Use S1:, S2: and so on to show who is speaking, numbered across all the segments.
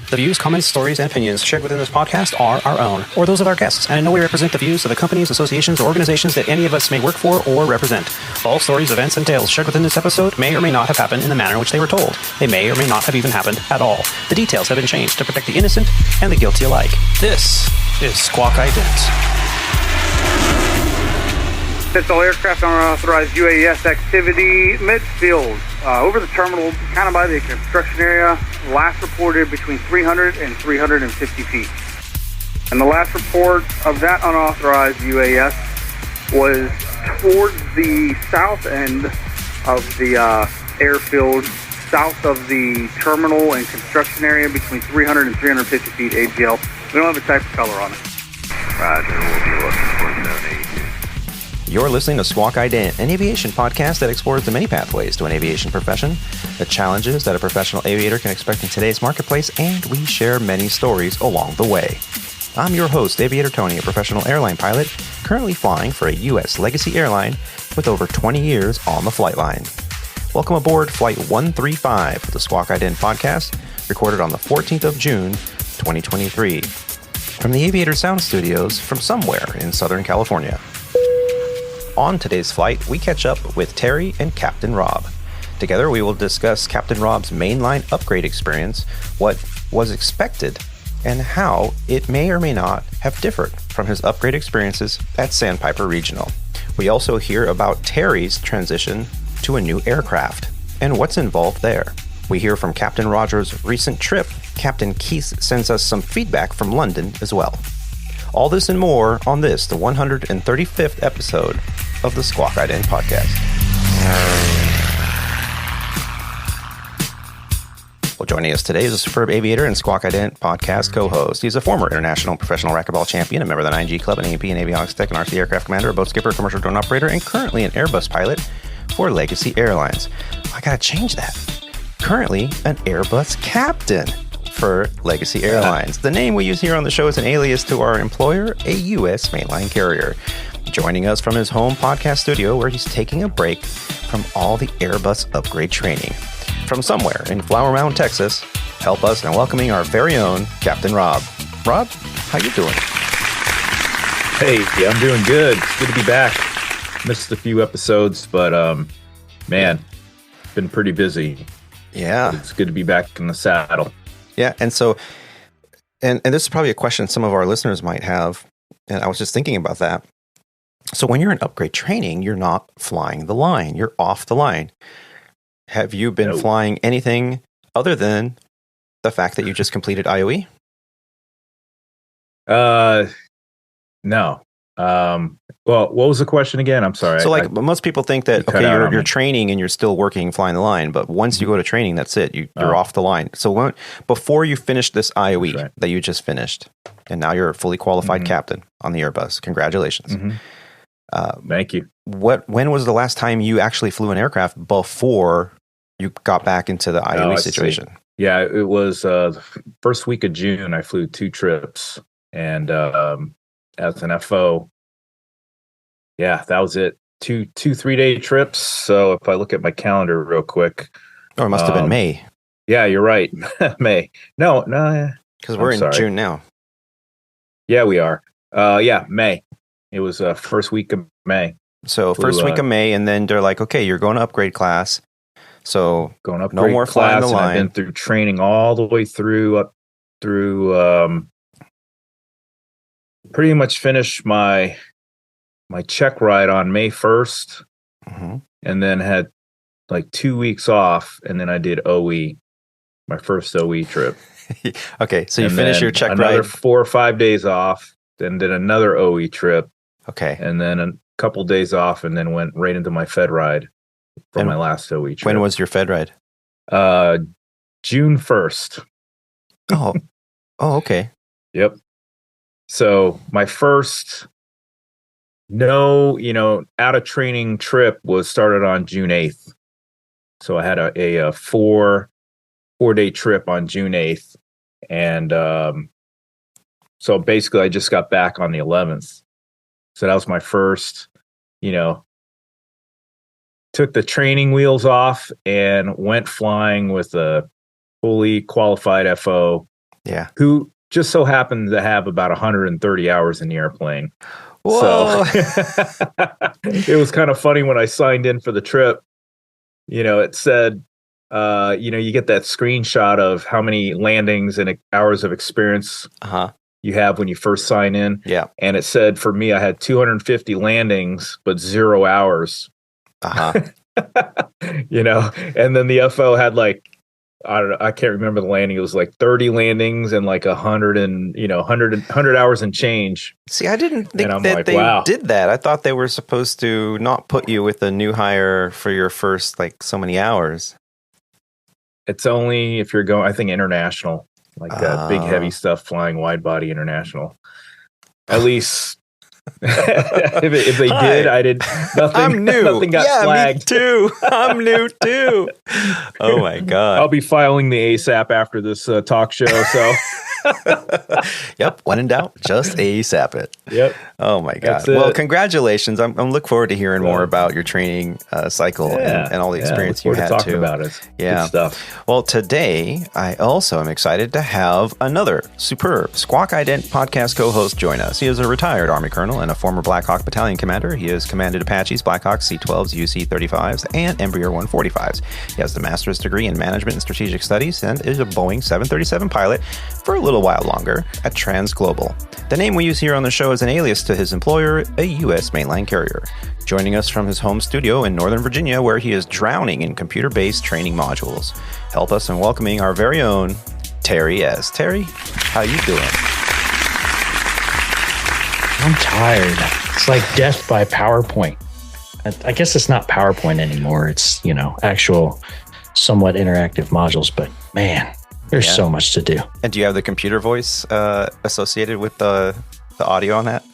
S1: The views, comments, stories, and opinions shared within this podcast are our own, or those of our guests, and in no way represent the views of the companies, associations, or organizations that any of us may work for or represent. All stories, events, and tales shared within this episode may or may not have happened in the manner in which they were told. They may or may not have even happened at all. The details have been changed to protect the innocent and the guilty alike. This is Squawk Ident.
S2: It's all aircraft on unauthorized UAS activity midfield, over the terminal, kind of by the construction area. Last reported between 300 and 350 feet. And the last report of that unauthorized UAS was towards the south end of the airfield, south of the terminal and construction area, between 300 and 350 feet AGL. We don't have a type of color on it.
S3: Roger, we'll be looking for zone 8.
S4: You're listening to Squawk Ident, an aviation podcast that explores the many pathways to an aviation profession, the challenges that a professional aviator can expect in today's marketplace, and we share many stories along the way. I'm your host, Aviator Tony, a professional airline pilot, currently flying for a U.S. legacy airline with over 20 years on the flight line. Welcome aboard Flight 135 of the Squawk Ident Podcast, recorded on the 14th of June, 2023, from the Aviator Sound Studios from somewhere in Southern California. On today's flight, we catch up with Terry and Captain Rob. Together, we will discuss Captain Rob's mainline upgrade experience, what was expected, and how it may or may not have differed from his upgrade experiences at SandPiper Regional. We also hear about Terry's transition to a new aircraft and what's involved there. We hear from Captain Roger's recent trip. Captain Keith sends us some feedback from London as well. All this and more on this, the 135th episode of the Squawk Ident Podcast. Well, joining us today is a superb aviator and Squawk Ident Podcast co-host. He's a former international professional racquetball champion, a member of the 9G Club, an AP and avionics tech, an RC aircraft commander, a boat skipper, commercial drone operator, and currently an Airbus pilot for Legacy Airlines. I gotta change that. Currently an Airbus captain for Legacy Airlines. The name we use here on the show is an alias to our employer, a U.S. mainline carrier. Joining us from his home podcast studio where he's taking a break from all the Airbus upgrade training. From somewhere in Flower Mound, Texas, help us in welcoming our very own Captain Rob. Rob, how you doing?
S5: Hey, yeah, I'm doing good. It's good to be back. Missed a few episodes, but man, been pretty busy.
S4: Yeah.
S5: But it's good to be back in the saddle.
S4: Yeah, and so, and this is probably a question some of our listeners might have, and I was just thinking about that. So when you're in upgrade training, you're not flying the line. You're off the line. Have you been flying anything other than the fact that you just completed IOE?
S5: No. Well, what was the question again? I'm sorry.
S4: So most people think that, okay, you're training and you're still working, flying the line, but once you go to training, that's it. You're off the line. So before you finish this IOE that you just finished, and now you're a fully qualified captain on the Airbus, congratulations.
S5: Thank you.
S4: When was the last time you actually flew an aircraft before you got back into the IOE situation?
S5: Yeah, it was the first week of June. I flew 2 trips, and as an FO, yeah, that was it. 2 3-day trips. So if I look at my calendar real quick,
S4: it must have been May.
S5: Yeah, you're right. May. No,
S4: because we're in June now.
S5: Yeah, we are. Yeah, May. It was first week of May.
S4: So first week of May, and then they're like, okay, you're going to upgrade class. So
S5: going up,
S4: no more flying the line.
S5: I've been through training all the way through up through. Pretty much finished my check ride on May 1st, and then had like 2 weeks off, and then I did OE, my first OE trip.
S4: Okay, so you finished your check ride.
S5: Another 4 or 5 days off, then did another OE trip.
S4: Okay.
S5: And then a couple days off, and then went right into my Fed ride for my last OE trip.
S4: When was your Fed ride?
S5: June 1st.
S4: Oh, okay.
S5: Yep. So my first out of training trip was started on June 8th. So I had a 4-day trip on June 8th. And so basically I just got back on the 11th. So that was my first, took the training wheels off and went flying with a fully qualified FO who just so happened to have about 130 hours in the airplane.
S4: Whoa.
S5: So it was kind of funny when I signed in for the trip. It said, you get that screenshot of how many landings and hours of experience you have when you first sign in.
S4: Yeah.
S5: And it said for me, I had 250 landings, but 0 hours. And then the FO had like, I don't know, I can't remember the landing. It was like 30 landings and like 100 hours and change.
S4: See, I didn't think that they did that. I thought they were supposed to not put you with a new hire for your first like so many hours.
S5: It's only if you're going, I think, international, like that big heavy stuff, flying wide body international. At least if they did, I did nothing. I'm new. Nothing got flagged.
S4: Me too. I'm new too. Oh my God.
S5: I'll be filing the ASAP after this talk show. So
S4: Yep. When in doubt, just ASAP it.
S5: Yep.
S4: Oh my God. Well, congratulations. I'm looking forward to hearing more about your training cycle and all the experience you had
S5: talking about it.
S4: Yeah.
S5: Good stuff.
S4: Well, today I also am excited to have another superb Squawk Ident podcast co-host join us. He is a retired Army colonel and a former Black Hawk battalion commander. He has commanded Apaches, Black Hawks, C-12s, UC-35s, and Embraer 145s. He has the master's degree in management and strategic studies and is a Boeing 737 pilot for a little while longer at Transglobal. The name we use here on the show is an alias to his employer, a U.S. mainline carrier. Joining us from his home studio in Northern Virginia, where he is drowning in computer-based training modules. Help us in welcoming our very own Terry S. Terry, how you doing?
S6: I'm tired. It's like death by PowerPoint. I guess it's not PowerPoint anymore. It's, actual somewhat interactive modules, but man, there's so much to do.
S4: And do you have the computer voice associated with the audio on that?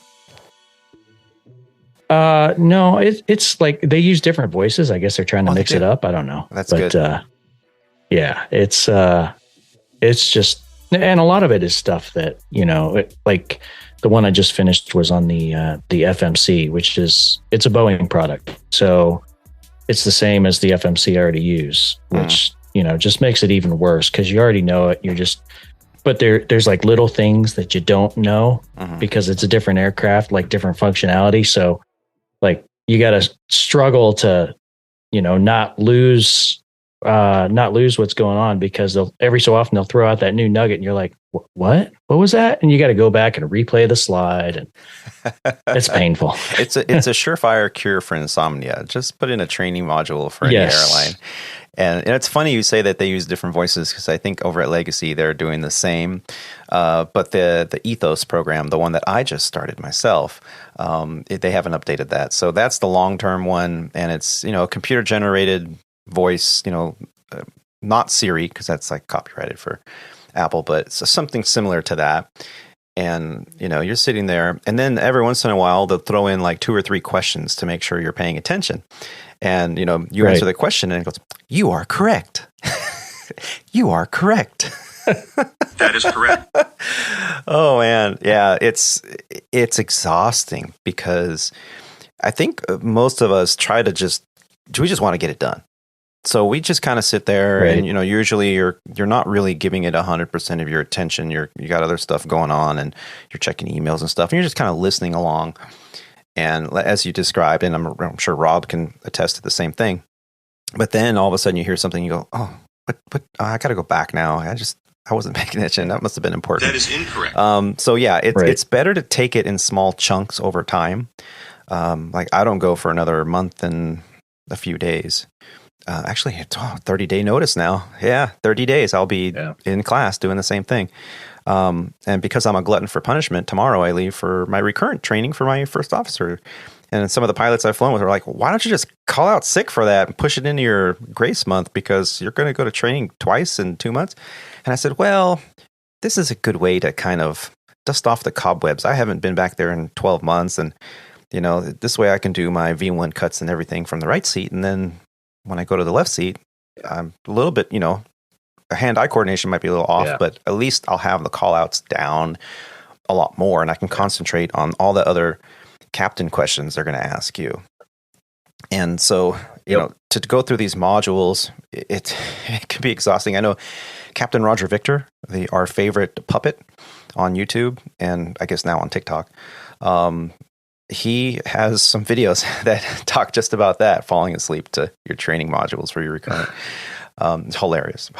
S6: No, it's like they use different voices. I guess they're trying to mix it up. I don't know.
S4: That's good.
S6: Yeah, it's just, and a lot of it is stuff that, like the one I just finished was on the FMC, which it's a Boeing product. So it's the same as the FMC I already use, which, just makes it even worse because you already know it. But there's like little things that you don't know because it's a different aircraft, like different functionality. So like you got to struggle to, not lose what's going on because every so often they'll throw out that new nugget and you're like, what was that? And you got to go back and replay the slide and it's painful.
S4: It's a surefire cure for insomnia. Just put in a training module for any airline. And it's funny you say that they use different voices because I think over at Legacy they're doing the same. But the Ethos program, the one that I just started myself, they haven't updated that. So that's the long-term one. And it's, a computer-generated voice, not Siri because that's like copyrighted for Apple, but it's something similar to that. And, you're sitting there and then every once in a while they'll throw in like 2 or 3 questions to make sure you're paying attention. And, you answer the question and it goes, you are correct. You are correct.
S3: That is correct.
S4: Oh, man. Yeah, it's exhausting because I think most of us we just want to get it done. So we just kind of sit there and, usually you're not really giving it 100% of your attention. You got other stuff going on and you're checking emails and stuff and you're just kind of listening along. And as you described, and I'm sure Rob can attest to the same thing, but then all of a sudden you hear something, you go, oh, but I got to go back now. I wasn't paying attention. That must have been important.
S3: That is incorrect.
S4: So yeah, it's better to take it in small chunks over time. Like I don't go for another month and a few days. Actually, it's 30-day notice now. Yeah, 30 days. I'll be in class doing the same thing. And because I'm a glutton for punishment, tomorrow I leave for my recurrent training for my first officer. And some of the pilots I've flown with are like, why don't you just call out sick for that and push it into your grace month because you're going to go to training twice in 2 months? And I said, well, this is a good way to kind of dust off the cobwebs. I haven't been back there in 12 months. And, this way I can do my V1 cuts and everything from the right seat. And then when I go to the left seat, I'm a little bit, hand-eye coordination might be a little off, but at least I'll have the call-outs down a lot more, and I can concentrate on all the other captain questions they're going to ask you. And so, to go through these modules, it can be exhausting. I know Captain Roger Victor, our favorite puppet on YouTube, and I guess now on TikTok. He has some videos that talk just about that, falling asleep to your training modules for your recurrent. It's hilarious.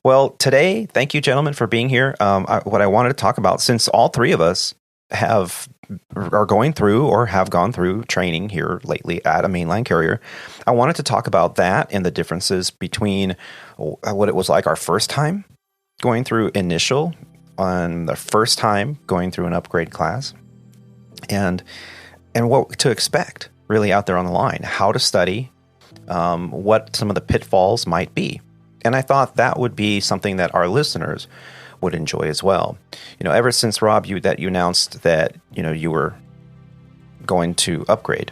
S4: Well, today, thank you, gentlemen, for being here. What I wanted to talk about, since all three of us are going through or have gone through training here lately at a mainline carrier, I wanted to talk about that and the differences between what it was like our first time going through initial, on the first time going through an upgrade class, and what to expect really out there on the line, how to study, what some of the pitfalls might be. And I thought that would be something that our listeners would enjoy as well. Ever since, Rob, you announced that, you were going to upgrade.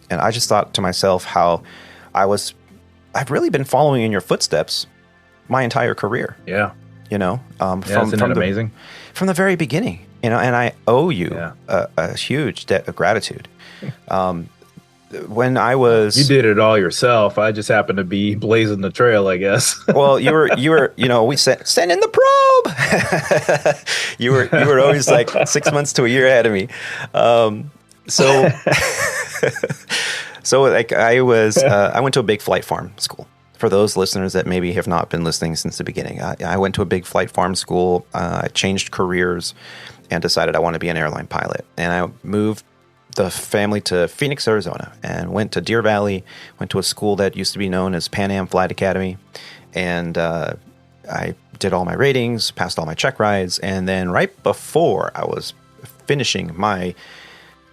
S4: And I just thought to myself how I've really been following in your footsteps my entire career.
S5: Yeah.
S4: Isn't
S5: that amazing?
S4: From the very beginning, and I owe you a huge debt of gratitude. When I was,
S5: you did it all yourself. I just happened to be blazing the trail, I guess.
S4: Well, you were, we said, send in the probe. you were always like 6 months to a year ahead of me. So like I went to a big flight farm school. For those listeners that maybe have not been listening since the beginning, I went to a big flight farm school. I changed careers and decided I want to be an airline pilot. And I moved the family to Phoenix, Arizona, and went to Deer Valley, went to a school that used to be known as Pan Am Flight Academy. And I did all my ratings, passed all my check rides. And then right before I was finishing my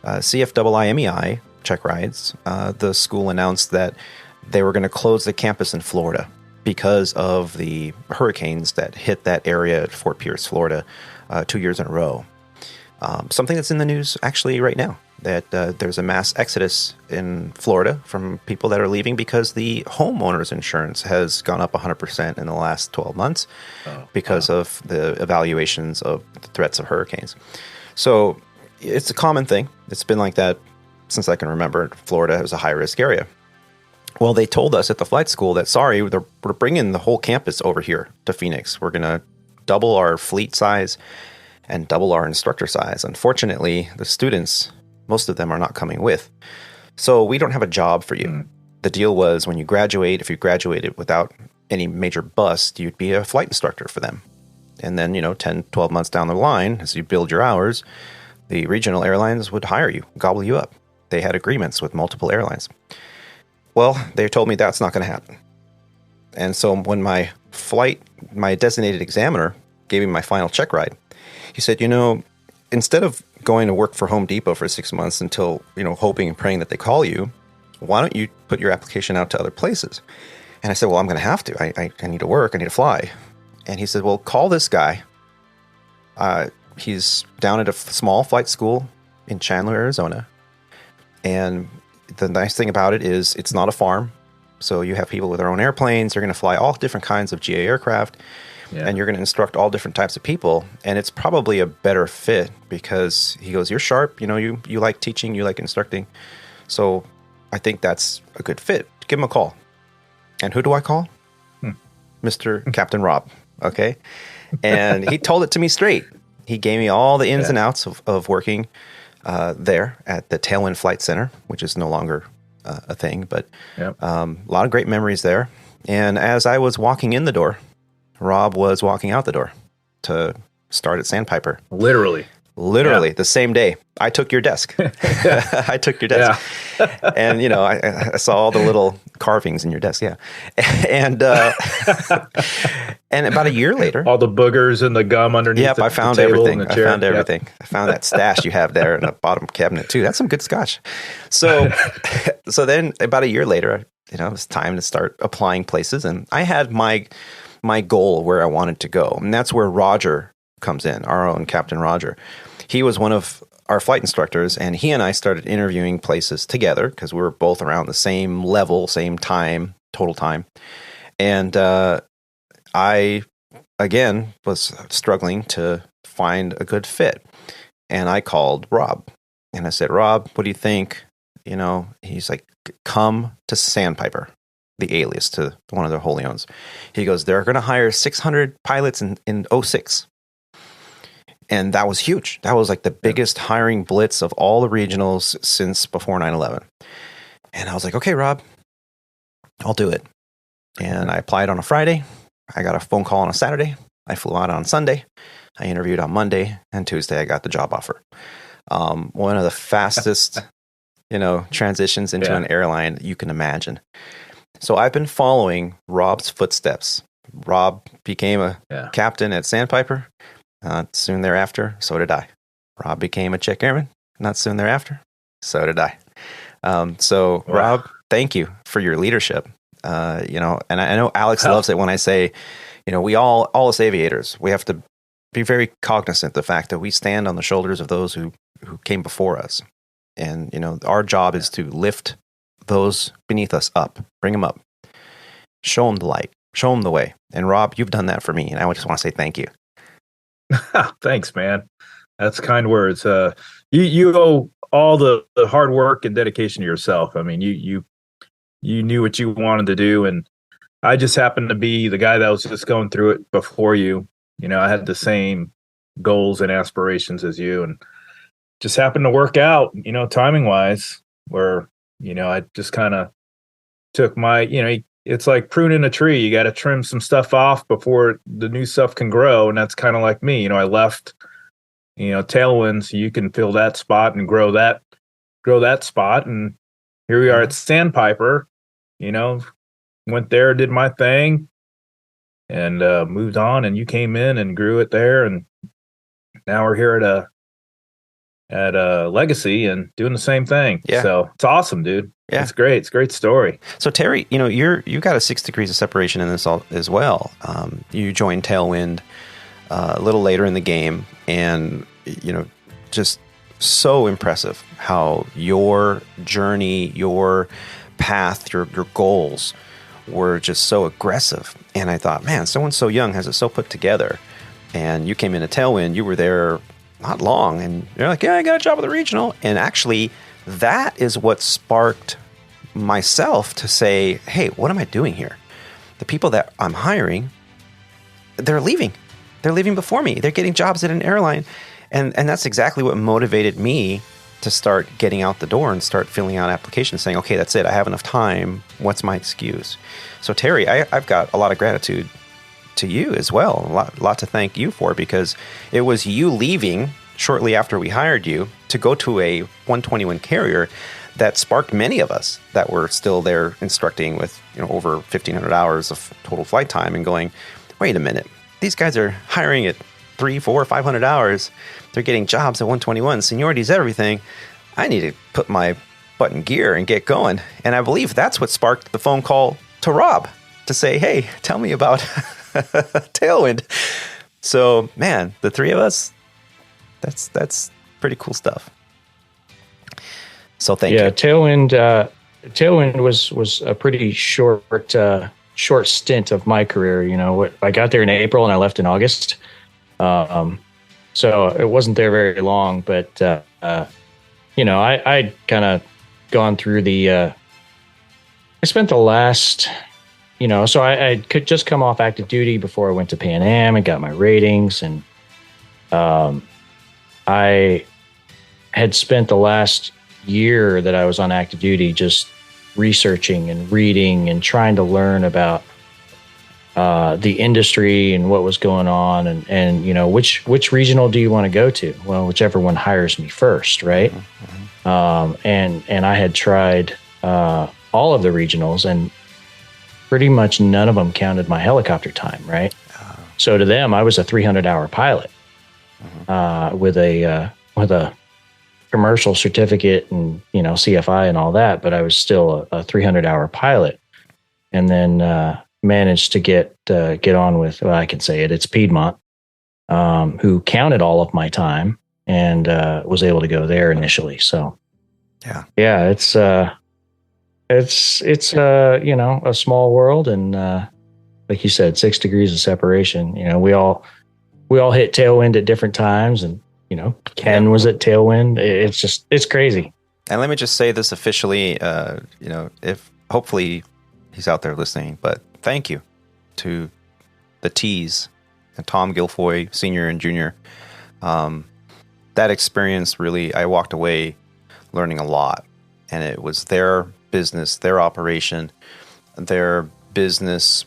S4: CFIIMEI check rides, the school announced that they were going to close the campus in Florida because of the hurricanes that hit that area at Fort Pierce, Florida, 2 years in a row. Something that's in the news actually right now, that there's a mass exodus in Florida from people that are leaving because the homeowners insurance has gone up 100% in the last 12 months because of the evaluations of the threats of hurricanes. So it's a common thing. It's been like that since I can remember. Florida is a high-risk area. Well, they told us at the flight school that, sorry, we're bringing the whole campus over here to Phoenix. We're going to double our fleet size and double our instructor size. Unfortunately, the students, most of them are not coming with. So we don't have a job for you. The deal was when you graduate, if you graduated without any major bust, you'd be a flight instructor for them. And then, 10, 12 months down the line, as you build your hours, the regional airlines would hire you, gobble you up. They had agreements with multiple airlines. Well, they told me that's not going to happen. And so when my designated examiner gave me my final check ride, he said, instead of going to work for Home Depot for 6 months until, hoping and praying that they call you, why don't you put your application out to other places? And I said, well, I'm going to have to. I need to work. I need to fly. And he said, well, call this guy. He's down at a small flight school in Chandler, Arizona. And the nice thing about it is it's not a farm. So you have people with their own airplanes. They're going to fly all different kinds of GA aircraft. Yeah. And you're going to instruct all different types of people. And it's probably a better fit because he goes, you're sharp. You like teaching. You like instructing. So I think that's a good fit. Give him a call. And who do I call? Mr. Captain Rob. Okay. And he told it to me straight. He gave me all the ins and outs of working there at the Tailwind Flight Center, which is no longer a thing, but a lot of great memories there. And as I was walking in the door, Rob was walking out the door to start at SandPiper.
S5: Literally
S4: the same day. I took your desk. I took your desk. Yeah. And, I saw all the little carvings in your desk. Yeah. And and about a year later.
S5: All the boogers and the gum underneath
S4: Yep, I found
S5: the table
S4: everything.
S5: and the chair.
S4: I found everything. Yep. I found that stash you have there in the bottom cabinet, too. That's some good scotch. So then about a year later, it was time to start applying places. And I had my goal where I wanted to go. And that's where Roger comes in, our own Captain Roger. He was one of our flight instructors, and he and I started interviewing places together because we were both around the same level, same time, total time. And I, again, was struggling to find a good fit. And I called Rob, and I said, Rob, what do you think? He's like, come to SandPiper. the alias to one of their wholly owns. He goes, they're going to hire 600 pilots in 06. And that was huge. That was like the biggest hiring blitz of all the regionals since before 9/11. And I was like, okay, Rob, I'll do it. And I applied on a Friday. I got a phone call on a Saturday. I flew out on Sunday. I interviewed on Monday, and Tuesday I got the job offer. One of the fastest, transitions into an airline you can imagine. So I've been following Rob's footsteps. Rob became a captain at SandPiper. Soon thereafter, so did I. Rob became a check airman. Not soon thereafter, so did I. Rob, thank you for your leadership. And I know Alex loves it when I say, we all us aviators, we have to be very cognizant of the fact that we stand on the shoulders of those who came before us. And, our job is to lift those beneath us up, bring them up, show them the light, show them the way. And Rob, you've done that for me. And I just want to say thank you.
S5: Thanks, man. That's kind words. You owe all the hard work and dedication to yourself. I mean, you knew what you wanted to do, and I just happened to be the guy that was just going through it before you. I had the same goals and aspirations as you, and just happened to work out, timing wise, where, I just kind of took my, it's like pruning a tree. You got to trim some stuff off before the new stuff can grow. And that's kind of like me. I left, Tailwind so you can fill that spot and grow that spot. And here we are at SandPiper, went there, did my thing, and moved on. And you came in and grew it there. And now we're here at Legacy and doing the same thing. Yeah. So it's awesome, dude. Yeah. It's great. It's a great story.
S4: So Terry, you got a 6 degrees of separation in this as well. You joined Tailwind a little later in the game, and just so impressive how your journey, your path, your goals were just so aggressive. And I thought, man, someone so young has it so put together. And you came into Tailwind, you were there not long, and you're like, yeah, I got a job with the regional. And actually, that is what sparked myself to say, hey, what am I doing here? The people that I'm hiring, they're leaving. They're leaving before me. They're getting jobs at an airline. And that's exactly what motivated me to start getting out the door and start filling out applications saying, okay, that's it. I have enough time. What's my excuse? So Terry, I've got a lot of gratitude to you as well. A lot to thank you for, because it was you leaving shortly after we hired you to go to a 121 carrier that sparked many of us that were still there instructing with over 1,500 hours of total flight time and going, wait a minute, these guys are hiring at 300, 400, 500 hours. They're getting jobs at 121. Seniority is everything. I need to put my butt in gear and get going. And I believe that's what sparked the phone call to Rob to say, hey, tell me about Tailwind. So, man, the three of us, that's pretty cool stuff. So thank you.
S6: Tailwind was a pretty short stint of my career. I got there in April and I left in August. So it wasn't there very long, but I'd kind of gone through I spent the last, so I could just come off active duty before I went to Pan Am and got my ratings. And I had spent the last year that I was on active duty just researching and reading and trying to learn about the industry and what was going on, and which regional do you want to go to? Well, whichever one hires me first, right? Mm-hmm. And I had tried all of the regionals, and pretty much none of them counted my helicopter time, right? So to them, I was a 300-hour pilot with a commercial certificate and CFI and all that, but I was still a 300-hour pilot, and then managed to get on with, well, I can say it's Piedmont, who counted all of my time and was able to go there initially. So yeah, it's a small world, and like you said, 6 degrees of separation. We all hit Tailwind at different times, and Ken was at Tailwind. It's crazy.
S4: And let me just say this officially, if hopefully he's out there listening. But thank you to the T's and Tom Guilfoy, Senior and Junior. That experience really, I walked away learning a lot. And it was their business, their operation, their business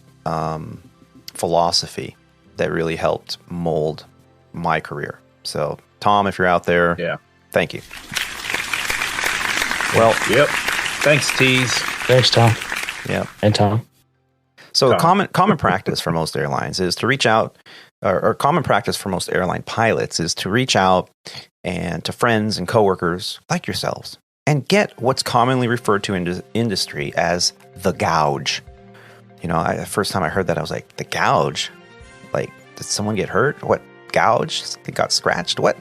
S4: philosophy that really helped mold my career. So, Tom, if you're out there, thank you. Well,
S5: yep. Thanks, T's.
S6: Thanks, Tom.
S4: Yeah,
S6: and Tom.
S4: So, common practice for most airlines is to reach out, or common practice for most airline pilots is to reach out and to friends and coworkers like yourselves and get what's commonly referred to in industry as the gouge. You know, the first time I heard that, I was like, the gouge? Like, did someone get hurt? What, gouge? It got scratched? What?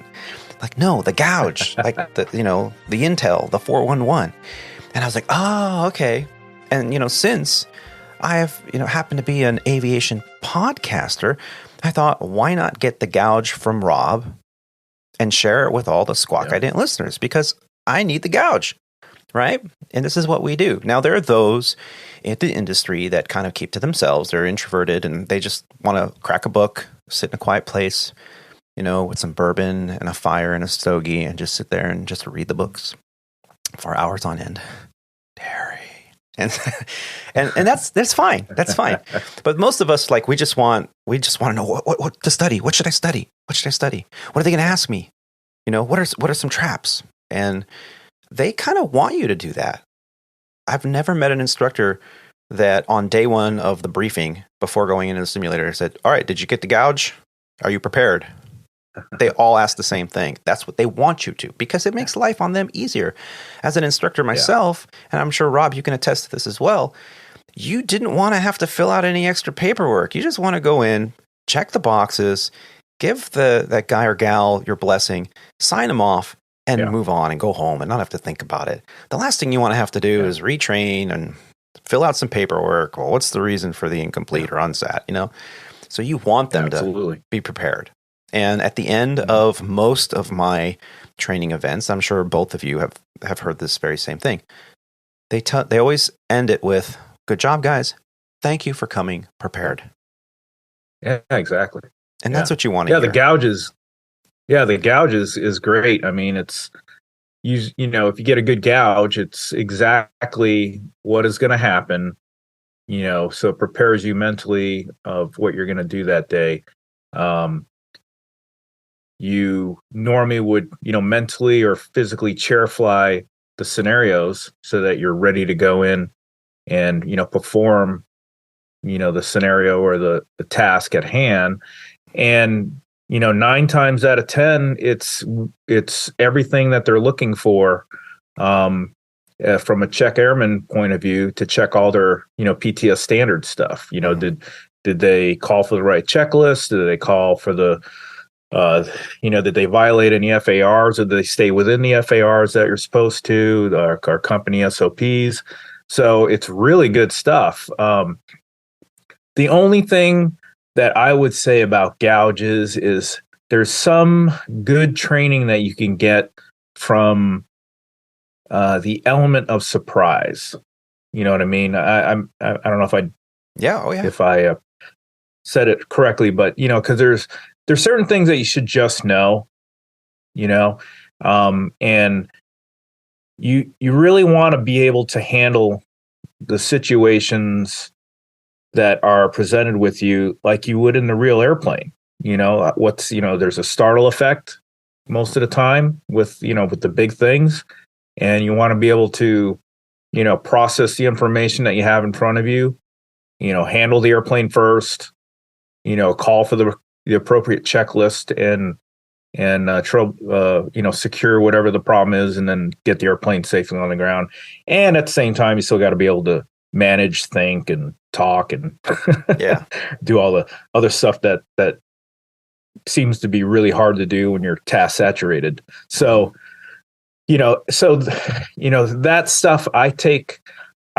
S4: Like, no, the gouge. Like, the intel, the 411. And I was like, oh, okay. And, since I have, happened to be an aviation podcaster, I thought, why not get the gouge from Rob and share it with all the Squawk Ident listeners? Because I need the gouge, right? And this is what we do. Now, there are those in the industry that kind of keep to themselves. They're introverted and they just want to crack a book, sit in a quiet place, with some bourbon and a fire and a stogie and just sit there and just read the books for hours on end. Terry. And that's fine. That's fine. But most of us, we just want to know what to study. What should I study? What should I study? What are they going to ask me? What are some traps? And they kind of want you to do that. I've never met an instructor that on day one of the briefing before going into the simulator said, all right, did you get the gouge? Are you prepared? They all ask the same thing. That's what they want you to, because it makes life on them easier. As an instructor myself, and I'm sure, Rob, you can attest to this as well, you didn't want to have to fill out any extra paperwork. You just want to go in, check the boxes, give that guy or gal your blessing, sign them off, and move on and go home and not have to think about it. The last thing you want to have to do is retrain and fill out some paperwork. Well, what's the reason for the incomplete or unsat, So you want them to be prepared. And at the end of most of my training events, I'm sure both of you have heard this very same thing. They always end it with, good job, guys. Thank you for coming prepared.
S5: Yeah, exactly.
S4: And that's what you want to hear.
S5: The gouges. Yeah, the gouge is great. I mean, it's, if you get a good gouge, it's exactly what is going to happen, so it prepares you mentally of what you're going to do that day. You normally would, mentally or physically chair fly the scenarios so that you're ready to go in and, perform, the scenario or the task at hand. And, 9 times out of 10, it's everything that they're looking for from a check airman point of view to check all their, PTS standard stuff. Did they call for the right checklist? Did they call for the did they violate any FARs, or did they stay within the FARs that you're supposed to, our company SOPs? So it's really good stuff. The only thing that I would say about gouges is there's some good training that you can get from the element of surprise. You know what I mean? I don't know if if I said it correctly, but because there's certain things that you should just know, and you really want to be able to handle the situations that are presented with you like you would in the real airplane. There's a startle effect most of the time with the big things, and you want to be able to, process the information that you have in front of you, handle the airplane first, call for the appropriate checklist and secure whatever the problem is, and then get the airplane safely on the ground. And at the same time, you still got to be able to manage, think, and talk, and do all the other stuff that seems to be really hard to do when you're task saturated. So, that stuff I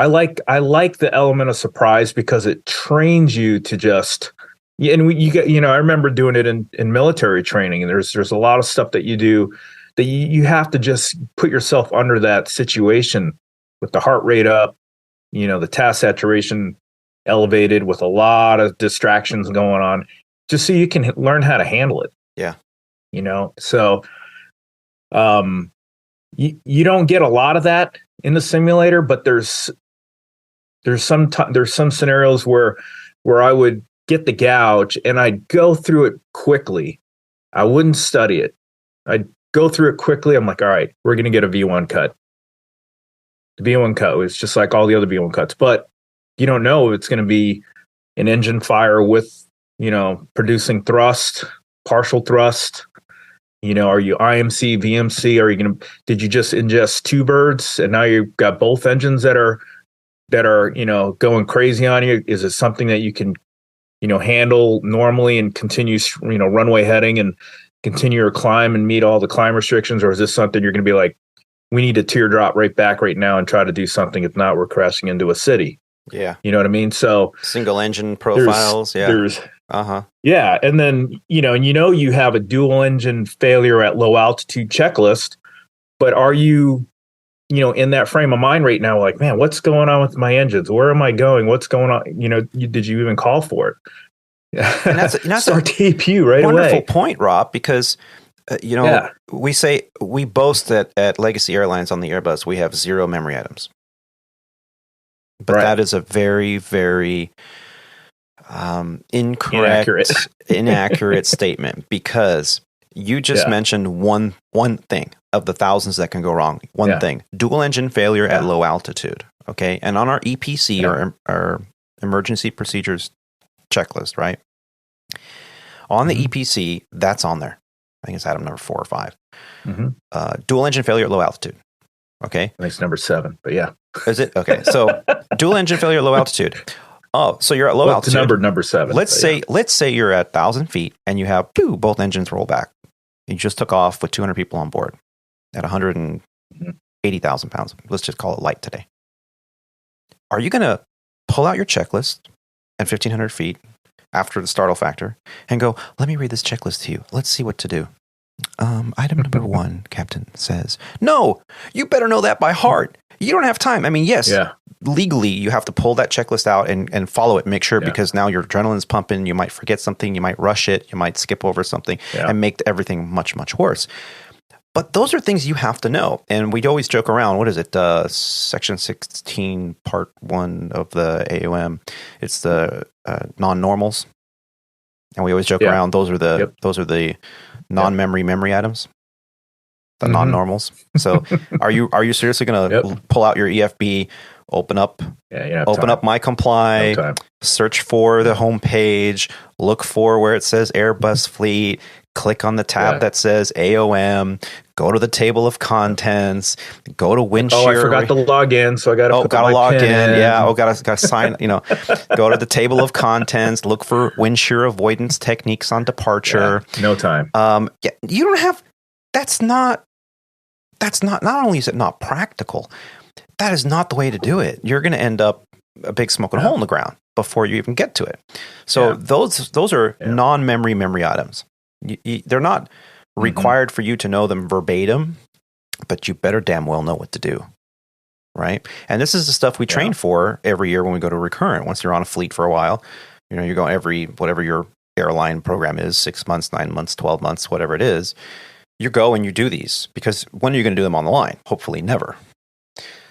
S5: like the element of surprise because it trains you to just. Yeah, and I remember doing it in military training, and there's a lot of stuff that you do that you have to just put yourself under that situation with the heart rate up, the task saturation elevated with a lot of distractions going on, just so you can learn how to handle it.
S4: Yeah.
S5: So you don't get a lot of that in the simulator, but there's some scenarios where I would get the gouge and I'd go through it quickly. I wouldn't study it. I'd go through it quickly. I'm like, all right, we're going to get a V1 cut. The V1 cut was just like all the other V1 cuts, but you don't know if it's going to be an engine fire with, producing thrust, partial thrust. Are you IMC, VMC? Did you just ingest two birds and now you've got both engines that are, going crazy on you? Is it something that you can, handle normally and continue, runway heading and continue your climb and meet all the climb restrictions? Or is this something you're going to be like, we need to teardrop right back right now and try to do something? If not, we're crashing into a city.
S4: Yeah.
S5: You know what I mean? So
S4: single engine profiles.
S5: Yeah. And then, you have a dual engine failure at low altitude checklist, but are you, in that frame of mind right now, like, man, what's going on with my engines? Where am I going? What's going on? Did you even call for it?
S4: And that's
S5: start TPU right away.
S4: Wonderful point, Rob, because we boast that at Legacy Airlines on the Airbus, we have 0 memory items. But that is a very, very inaccurate statement, because you just mentioned one thing of the thousands that can go wrong. One thing, dual engine failure at low altitude. Okay. And on our EPC, or our emergency procedures checklist, right? On the EPC, that's on there. I think it's item number 4 or 5. Dual engine failure at low altitude. Okay.
S5: I think it's number 7, but yeah.
S4: Is it? Okay. So dual engine failure at low altitude. Oh, so you're at low altitude.
S5: Number 7.
S4: Let's say you're at 1,000 feet and you have both engines roll back. You just took off with 200 people on board at 180,000 pounds. Let's just call it light today. Are you going to pull out your checklist at 1,500 feet after the startle factor and go, let me read this checklist to you. Let's see what to do. Item number 1, Captain says, no, you better know that by heart. You don't have time. I mean, yes, legally you have to pull that checklist out and follow it, make sure, because now your adrenaline's pumping. You might forget something. You might rush it. You might skip over something and make everything much, much worse. But those are things you have to know. And we always joke around. What is it? Section 16, part 1 of the AOM. It's the non-normals. And we always joke around. Those are the non-memory memory items. The non-normals. So are you seriously going to pull out your EFB, open up My Comply, search for the homepage, look for where it says Airbus Fleet, click on the tab that says AOM, go to the table of contents, go to windshield.
S5: Oh, I forgot to log in, so I got to
S4: log in. Yeah. Oh, got to sign. Go to the table of contents, look for wind shear avoidance techniques on departure.
S5: No time.
S4: You don't have. That's not. Not only is it not practical, that is not the way to do it. You're going to end up a big smoking hole in the ground before you even get to it. So those are non-memory memory items. They're not required for you to know them verbatim, but you better damn well know what to do, right? And this is the stuff we train for every year when we go to recurrent. Once you're on a fleet for a while, you're going whatever your airline program is, 6 months, 9 months, 12 months, whatever it is. You go and you do these, because when are you going to do them on the line? Hopefully never.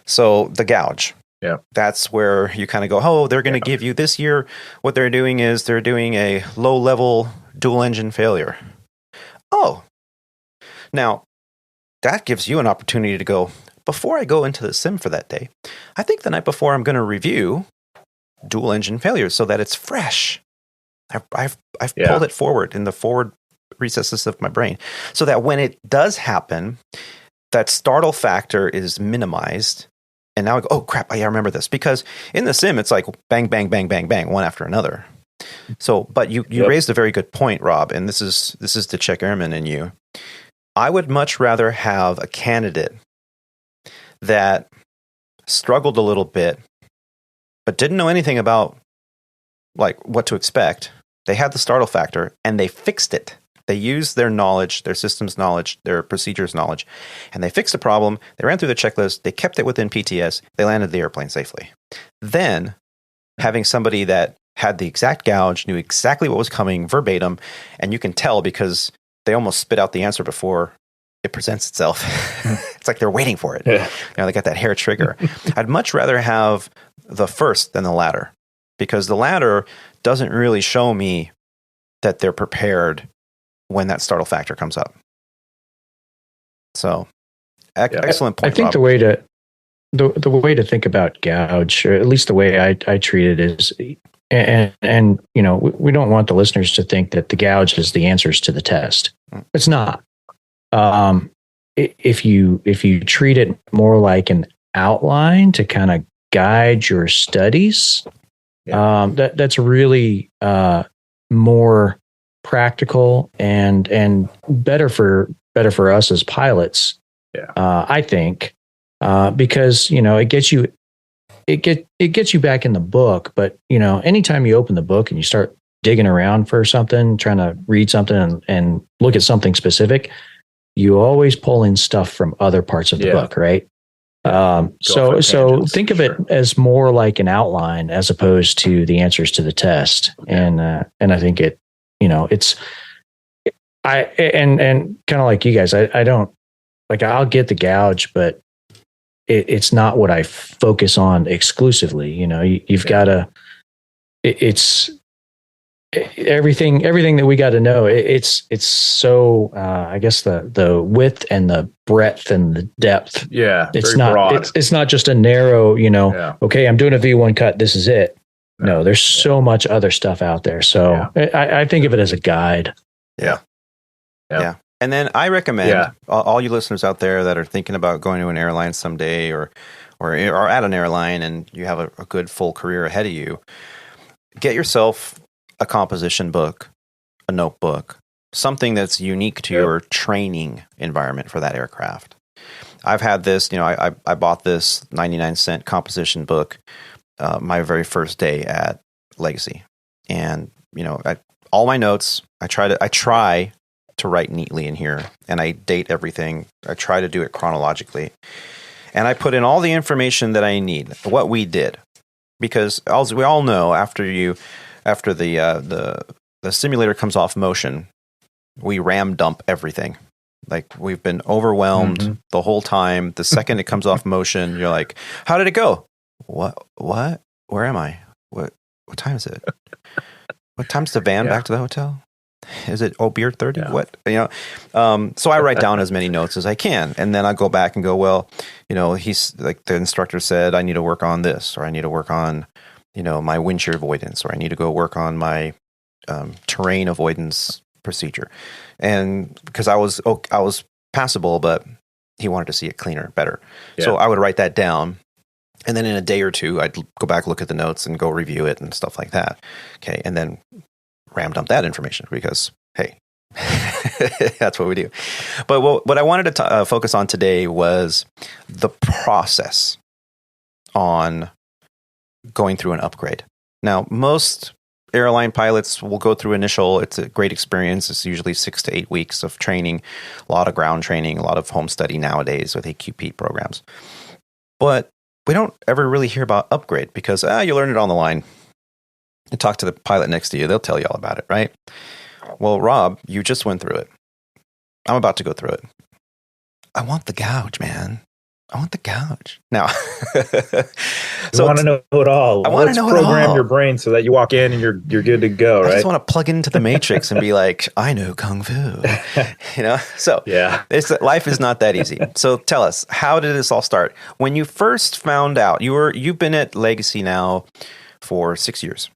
S4: So the gouge.
S5: Yeah. That's
S4: where you kind of go, oh, they're going to give you this year. What they're doing is they're doing a low level dual engine failure. Oh, now that gives you an opportunity to go, before I go into the sim for that day, I think the night before I'm going to review dual engine failures so that it's fresh. I've pulled it forward in the forward recesses of my brain so that when it does happen, that startle factor is minimized. And now I go, oh crap, I remember this, because in the sim, it's like bang, bang, bang, bang, bang, one after another. So, but you raised a very good point, Rob, and this is the Czech Airman in you. I would much rather have a candidate that struggled a little bit, but didn't know anything about like what to expect. They had the startle factor and they fixed it. They used their knowledge, their systems knowledge, their procedures knowledge, and they fixed the problem. They ran through the checklist. They kept it within PTS. They landed the airplane safely. Then, having somebody that had the exact gouge, knew exactly what was coming verbatim, and you can tell because they almost spit out the answer before it presents itself. It's like they're waiting for it.
S5: Yeah.
S4: They got that hair trigger. I'd much rather have the first than the latter, because the latter doesn't really show me that they're prepared when that startle factor comes up. So, excellent point.
S6: I think
S4: Rob.
S6: the way to think about gouge, or at least the way I treat it, is, and we don't want the listeners to think that the gouge is the answers to the test. It's not. If you treat it more like an outline to kind of guide your studies, that's really more practical and better for us as pilots. I think, because it gets you back in the book. But anytime you open the book and you start digging around for something, trying to read something and look at something specific, you always pull in stuff from other parts of the book, right? So think of it as more like an outline as opposed to the answers to the test. And I think it, it's, and kind of like you guys, I don't, like, I'll get the gouge, but it's not what I focus on exclusively. You've got to, it's everything that we got to know. It's so, I guess the width and the breadth and the depth.
S5: Yeah.
S6: It's
S5: very
S6: not,
S5: broad.
S6: it's not just a narrow, okay, I'm doing a V1 cut. This is it. No, there's so much other stuff out there. So I think of it as a guide.
S4: Yeah. And then I recommend all you listeners out there that are thinking about going to an airline someday or at an airline and you have a good full career ahead of you, get yourself a composition book, a notebook, something that's unique to your training environment for that aircraft. I've had this, I bought this 99-cent composition book my very first day at Legacy. And, all my notes, I try to write neatly in here, and I date everything. I try to do it chronologically. And I put in all the information that I need, what we did. Because as we all know, after the simulator comes off motion, we ram dump everything. Like, we've been overwhelmed the whole time. The second it comes off motion, you're like, how did it go? What? Where am I? What time is it? What time's the van back to the hotel? Is it beer 30? Yeah. What? So I write down as many notes as I can, and then I go back and go, well, he's like, the instructor said I need to work on this, or I need to work on, my wind shear avoidance, or I need to go work on my terrain avoidance procedure. And because I was passable, but he wanted to see it cleaner, better. Yeah. So I would write that down. And then in a day or two, I'd go back, look at the notes and go review it and stuff like that. Okay. And then ram dump that information because, hey, that's what we do. But what I wanted to focus on today was the process on going through an upgrade. Now, most airline pilots will go through it's a great experience. It's usually 6 to 8 weeks of training, a lot of ground training, a lot of home study nowadays with AQP programs. But we don't ever really hear about upgrade because you learn it on the line. You talk to the pilot next to you, they'll tell you all about it, right? Well, Rob, you just went through it. I'm about to go through it. I want the gouge, man. I want the gouge. Now,
S5: so I want to know it all.
S4: I want to know it all.
S5: Program your brain so that you walk in and you're good to go, right?
S4: I just want to plug into the matrix and be like, I know Kung Fu. So life is not that easy. So tell us, how did this all start? When you first found out, you've been at Legacy now for 6 years,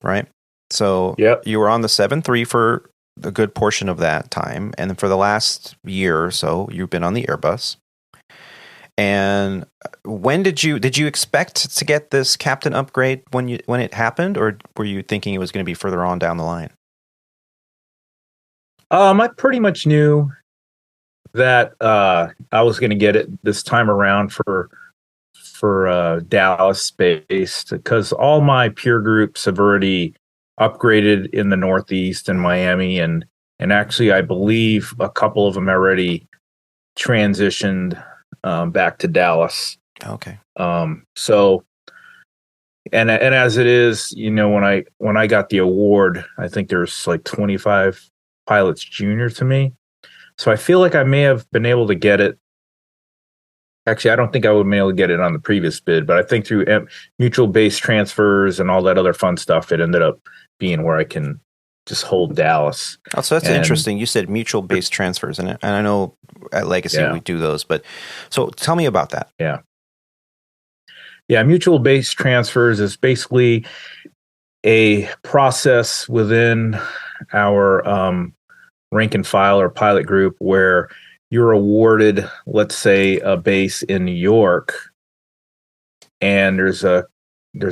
S4: right? So you were on the 7-3 for a good portion of that time, and then for the last year or so, you've been on the Airbus. And when did you expect to get this captain upgrade when it happened, or were you thinking it was going to be further on down the line?
S5: I pretty much knew that I was going to get it this time around for Dallas based, because all my peer groups have already upgraded in the Northeast and Miami, and And actually, I believe a couple of them already transitioned back to Dallas.
S4: Okay.
S5: So, and as it is, when I got the award, I think there's like 25 pilots junior to me. So I feel like I may have been able to get it. Actually, I don't think I would have been able to get it on the previous bid, but I think through mutual base transfers and all that other fun stuff, it ended up being where I can just hold Dallas.
S4: Oh, so that's interesting. You said mutual base transfers, and I know at Legacy we do those, but so tell me about that.
S5: Yeah, mutual base transfers is basically a process within our rank and file or pilot group where you're awarded, let's say, a base in New York, and there's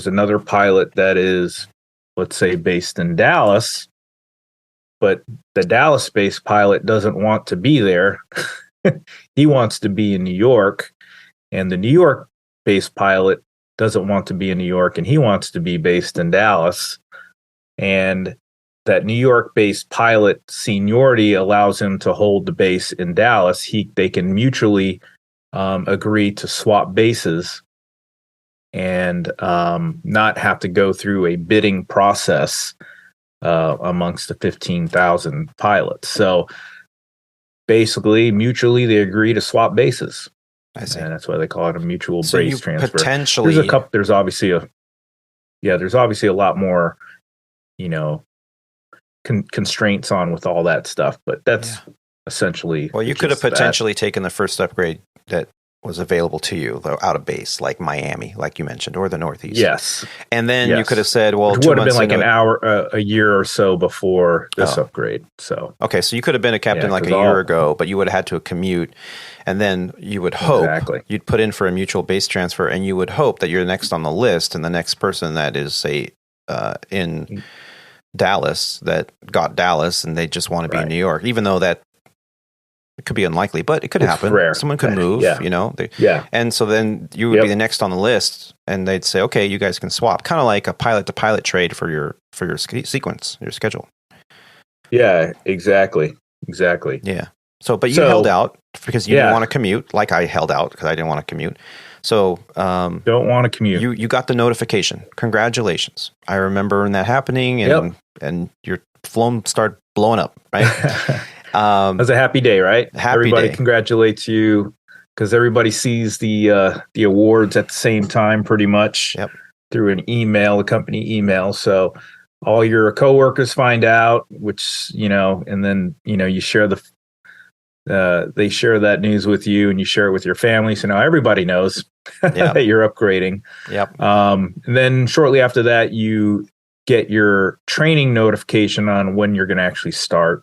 S5: another pilot that is, let's say, based in Dallas, but the Dallas-based pilot doesn't want to be there. He wants to be in New York, and the New York-based pilot doesn't want to be in New York, and he wants to be based in Dallas. And that New York-based pilot seniority allows him to hold the base in Dallas. They can mutually agree to swap bases and not have to go through a bidding process amongst the 15,000 pilots. So basically, mutually, they agree to swap bases.
S4: I see.
S5: And that's why they call it a mutual
S4: So
S5: base
S4: you
S5: transfer.
S4: potentially,
S5: There's obviously a lot more, constraints on with all that stuff, but that's essentially.
S4: Well, you could have potentially taken the first upgrade that was available to you out of base, like Miami, like you mentioned, or the Northeast.
S5: Yes.
S4: And then you could have said, well,
S5: it would have been like an hour, a year or so before this upgrade. So,
S4: okay. So you could have been a captain like a year ago, but you would have had to commute. And then you would hope you'd put in for a mutual base transfer, and you would hope that you're next on the list, and the next person that is, say, in Dallas that got Dallas, and they just want to be in New York, even though that it could be unlikely, but it could happen.
S5: Rare.
S4: Someone could move, And so then you would be the next on the list, and they'd say, okay, you guys can swap, kind of like a pilot to pilot trade for your sequence, your schedule.
S5: Yeah, exactly.
S4: Yeah. So, but you held out because you didn't want to commute, like I held out because I didn't want to commute. So,
S5: don't want to commute.
S4: You got the notification. Congratulations! I remember when that happening, and your phone started blowing up. Right?
S5: It was a happy day, right? Everybody congratulates you because everybody sees the awards at the same time, pretty much through an email, a company email. So all your coworkers find out, which and then you share they share that news with you, and you share it with your family. So now everybody knows that you're upgrading. And then shortly after that, you get your training notification on when you're going to actually start.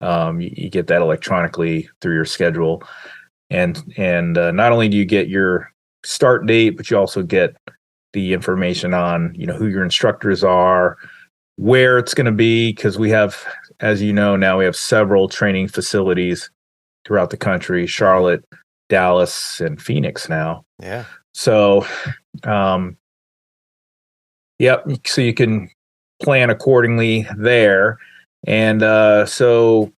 S5: You get that electronically through your schedule, and not only do you get your start date, but you also get the information on who your instructors are, where it's going to be, because we have, as you know, now we have several training facilities throughout the country: Charlotte, Dallas, and Phoenix now.
S4: Yeah.
S5: So, so you can plan accordingly there. And so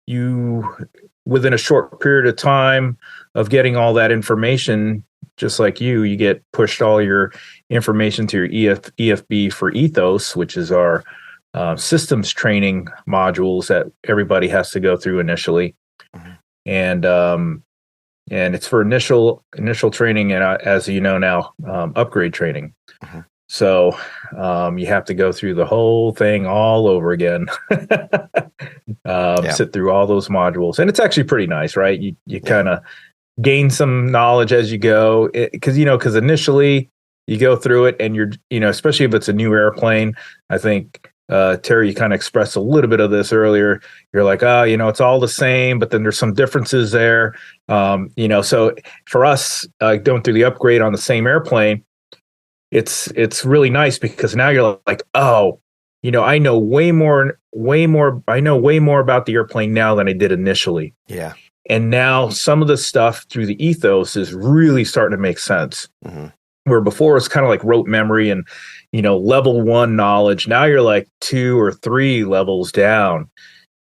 S5: you, within a short period of time of getting all that information, just like you get pushed all your information to your EFB for Ethos, which is our systems training modules that everybody has to go through initially. Mm-hmm. And it's for initial training, and as you know now, upgrade training. Mm-hmm. So you have to go through the whole thing all over again, sit through all those modules. And it's actually pretty nice, right? You kind of gain some knowledge as you go, because initially you go through it and you're, especially if it's a new airplane. I think, Terry, you kind of expressed a little bit of this earlier. You're like, it's all the same, but then there's some differences there. So for us, going through the upgrade on the same airplane, it's really nice because now you're like, I know way more about the airplane now than I did initially.
S4: Yeah.
S5: And now some of the stuff through the Ethos is really starting to make sense. Mm-hmm. Where before it's kind of like rote memory and, level 1 knowledge. Now you're like 2 or 3 levels down.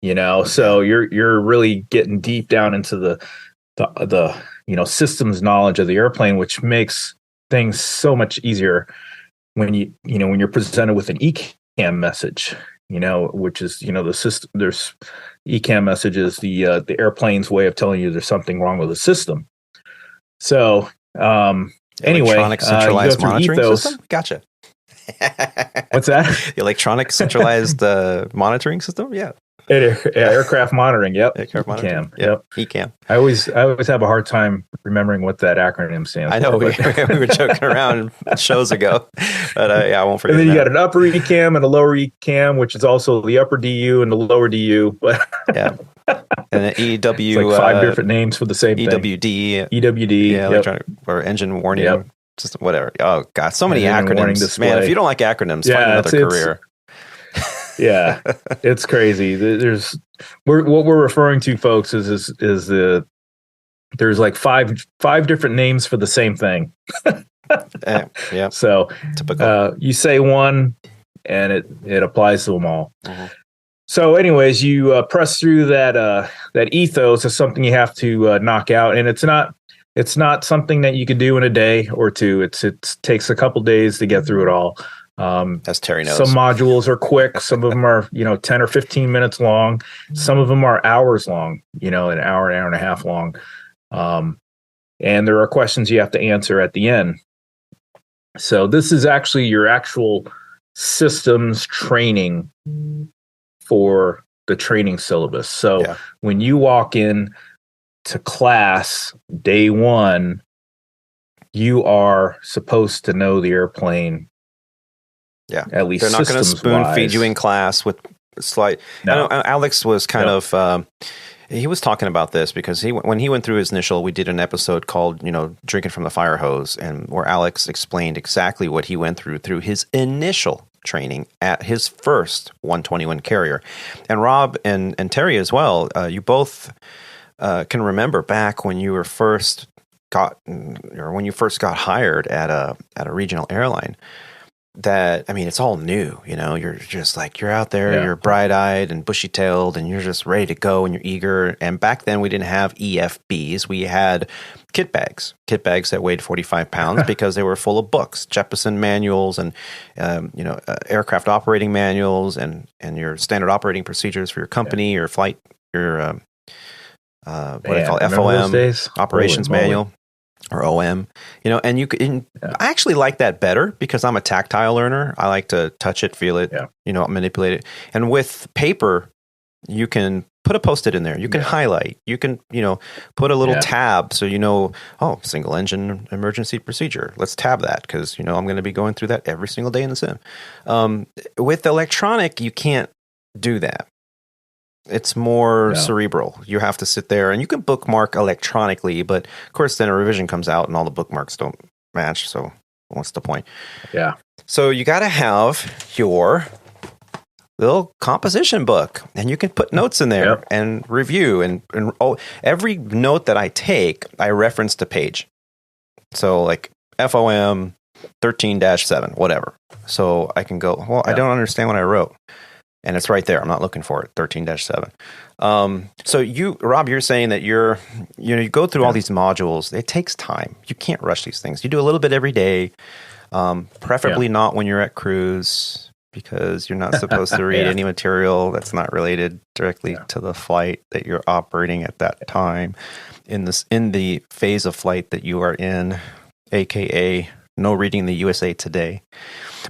S5: So you're really getting deep down into the systems knowledge of the airplane, which makes things so much easier when when you're presented with an ECAM message, which is the system. There's ECAM messages, the airplane's way of telling you there's something wrong with the system. So anyway,
S4: electronic centralized monitoring system. Gotcha.
S5: What's that?
S4: The electronic centralized monitoring system. Yeah.
S5: Aircraft monitoring. Yep.
S4: Aircraft monitoring.
S5: ECAM. Yep.
S4: ECAM.
S5: I always have a hard time remembering what that acronym stands for.
S4: I know we were joking around shows ago, but I won't forget.
S5: And then you
S4: that.
S5: got an upper ECAM and a lower ECAM, which is also the upper DU and the lower DU.
S4: Yeah. And an EW.
S5: It's like 5 different names for the same
S4: EWD.
S5: thing. EWD.
S4: Yeah. Electronic or engine warning system, whatever. Oh God, so many acronyms. Man, if you don't like acronyms, find another career.
S5: Yeah, it's crazy. What we're referring to, folks, is there's like five different names for the same thing.
S4: Yeah.
S5: So
S4: typical.
S5: You say one, and it applies to them all.
S4: Mm-hmm.
S5: So, anyways, you press through that ethos is something you have to knock out, and it's not something that you can do in a day or two. It takes a couple days to get through it all.
S4: As Terry knows,
S5: some modules are quick. Some of them are 10 or 15 minutes long. Some of them are hours long. An hour and a half long. And there are questions you have to answer at the end. So this is actually your actual systems training for the training syllabus. So when you walk in to class day one, you are supposed to know the airplane.
S4: Yeah,
S5: at least
S4: they're not going to spoon feed you in class with slight. No. I know Alex was kind of. He was talking about this because when he went through his initial, we did an episode called "Drinking from the Fire Hose," and where Alex explained exactly what he went through his initial training at his first 121 carrier, and Rob and Terry as well. You both can remember back when you first got hired at a regional airline. That, I mean, it's all new, you're just like, you're out there, you're bright-eyed and bushy-tailed, and you're just ready to go, and you're eager. And back then, we didn't have EFBs. We had kit bags that weighed 45 pounds because they were full of books, Jeppesen manuals, and, aircraft operating manuals, and your standard operating procedures for your company, your flight, your, what do I call it, FOM, operations manual. Or OM, and you can. I actually like that better because I'm a tactile learner. I like to touch it, feel it, manipulate it. And with paper, you can put a Post-it in there. You can highlight. You can, put a little tab so single engine emergency procedure. Let's tab that because I'm going to be going through that every single day in the sim. With electronic, you can't do that. It's more cerebral. You have to sit there and you can bookmark electronically, but of course then a revision comes out and all the bookmarks don't match. So what's the point?
S5: Yeah.
S4: So you got to have your little composition book and you can put notes in there and review and every note that I take, I reference the page. So like FOM 13-7, whatever. So I can go, I don't understand what I wrote. And it's right there. I'm not looking for it. 13-7. So you, Rob, you're saying that you go through all these modules. It takes time. You can't rush these things. You do a little bit every day, preferably not when you're at cruise because you're not supposed to read any material that's not related directly to the flight that you're operating at that time in the phase of flight that you are in, aka no reading the USA Today.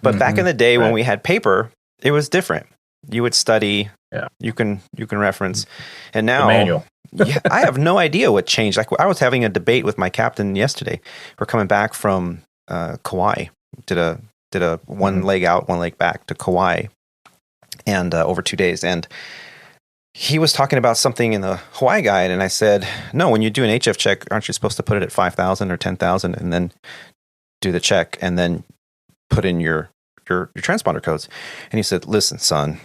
S4: But back in the day when we had paper, it was different. You would study. Yeah. You can reference, and now
S5: the manual.
S4: I have no idea what changed. Like I was having a debate with my captain yesterday. We're coming back from Kauai. Did a one leg out, one leg back to Kauai, and over 2 days. And he was talking about something in the Hawaii guide, and I said, "No, when you do an HF check, aren't you supposed to put it at 5,000 or 10,000, and then do the check, and then put in your transponder codes?" And he said, "Listen, son."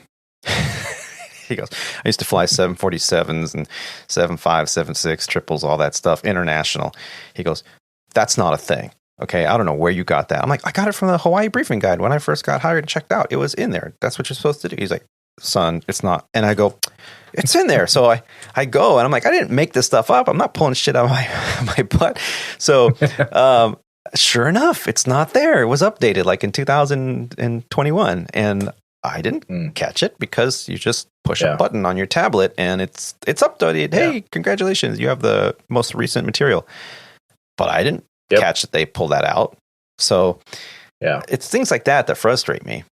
S4: He goes, "I used to fly 747s and 75, 76, triples, all that stuff, international." He goes, "That's not a thing. Okay, I don't know where you got that." I'm like, "I got it from the Hawaii briefing guide when I first got hired and checked out. It was in there. That's what you're supposed to do." He's like, son, it's not. And I go, it's in there. So I go and I'm like, I didn't make this stuff up. I'm not pulling shit out of my butt. So sure enough, it's not there. It was updated like in 2021. And I didn't catch it because you just push a button on your tablet and it's updated. Hey, congratulations. You have the most recent material. But I didn't catch that they pulled that out. So it's things like that frustrate me.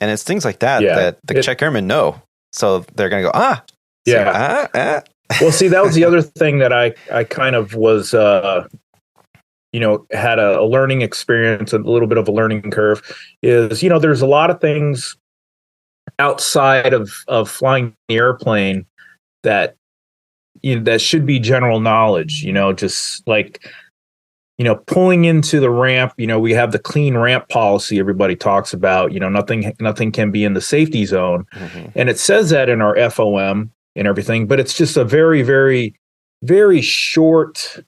S4: And it's things like that the check airmen know. So they're going to go,
S5: Well, see, that was the other thing that I kind of was, had a learning experience, a little bit of a learning curve is, there's a lot of things outside of flying the airplane that, that should be general knowledge, just like, pulling into the ramp, we have the clean ramp policy everybody talks about, nothing can be in the safety zone. Mm-hmm. And it says that in our FOM and everything, but it's just a very, very, very short,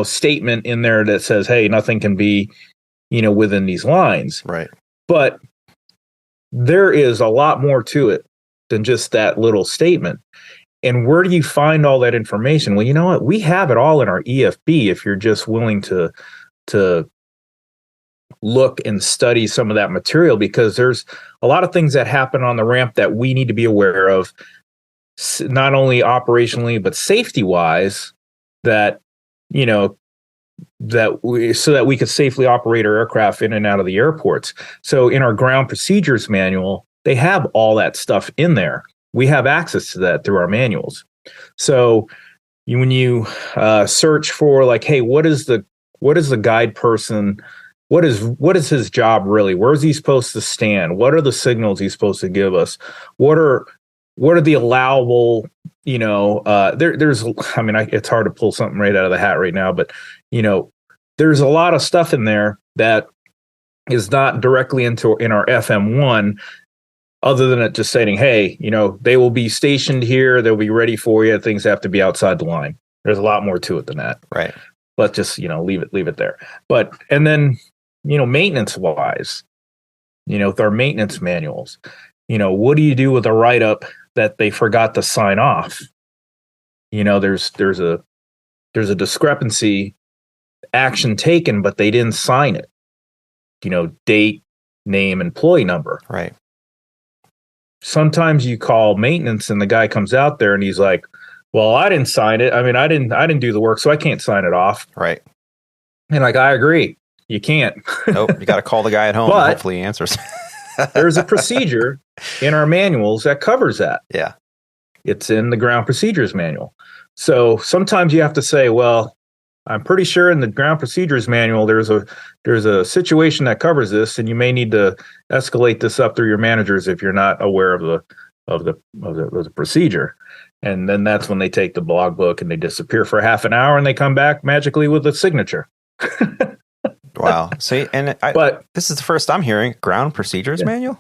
S5: statement in there that says, hey, nothing can be, within these lines.
S4: Right.
S5: But there is a lot more to it than just that little statement. And where do you find all that information? Well, you know what? We have it all in our EFB if you're just willing to look and study some of that material, because there's a lot of things that happen on the ramp that we need to be aware of, not only operationally, but safety-wise, that, so that we could safely operate our aircraft in and out of the airports. So in our ground procedures manual, they have all that stuff in there. We have access to that through our manuals. So when you search for like, hey, what is the guide person? What is his job really? Where is he supposed to stand? What are the signals he's supposed to give us? What are the allowable? It's hard to pull something right out of the hat right now, but there's a lot of stuff in there that is not directly in our FM1. Other than it just saying, hey, they will be stationed here. They'll be ready for you. Things have to be outside the line. There's a lot more to it than that.
S4: Right.
S5: Let's just, leave it there. But, and then, maintenance wise, with our maintenance manuals, what do you do with a write-up that they forgot to sign off? There's a discrepancy, action taken, but they didn't sign it. Date, name, employee number.
S4: Right.
S5: Sometimes you call maintenance and the guy comes out there and he's like, well, I didn't sign it. I mean, I didn't do the work, so I can't sign it off.
S4: Right.
S5: And like, I agree. You can't.
S4: Nope. You got to call the guy at home and hopefully he answers.
S5: There's a procedure in our manuals that covers that.
S4: Yeah.
S5: It's in the ground procedures manual. So sometimes you have to say, well, I'm pretty sure in the ground procedures manual, there's a situation that covers this, and you may need to escalate this up through your managers if you're not aware of the procedure. And then that's when they take the blog book and they disappear for half an hour and they come back magically with a signature.
S4: Wow. See, but this is the first I'm hearing ground procedures manual.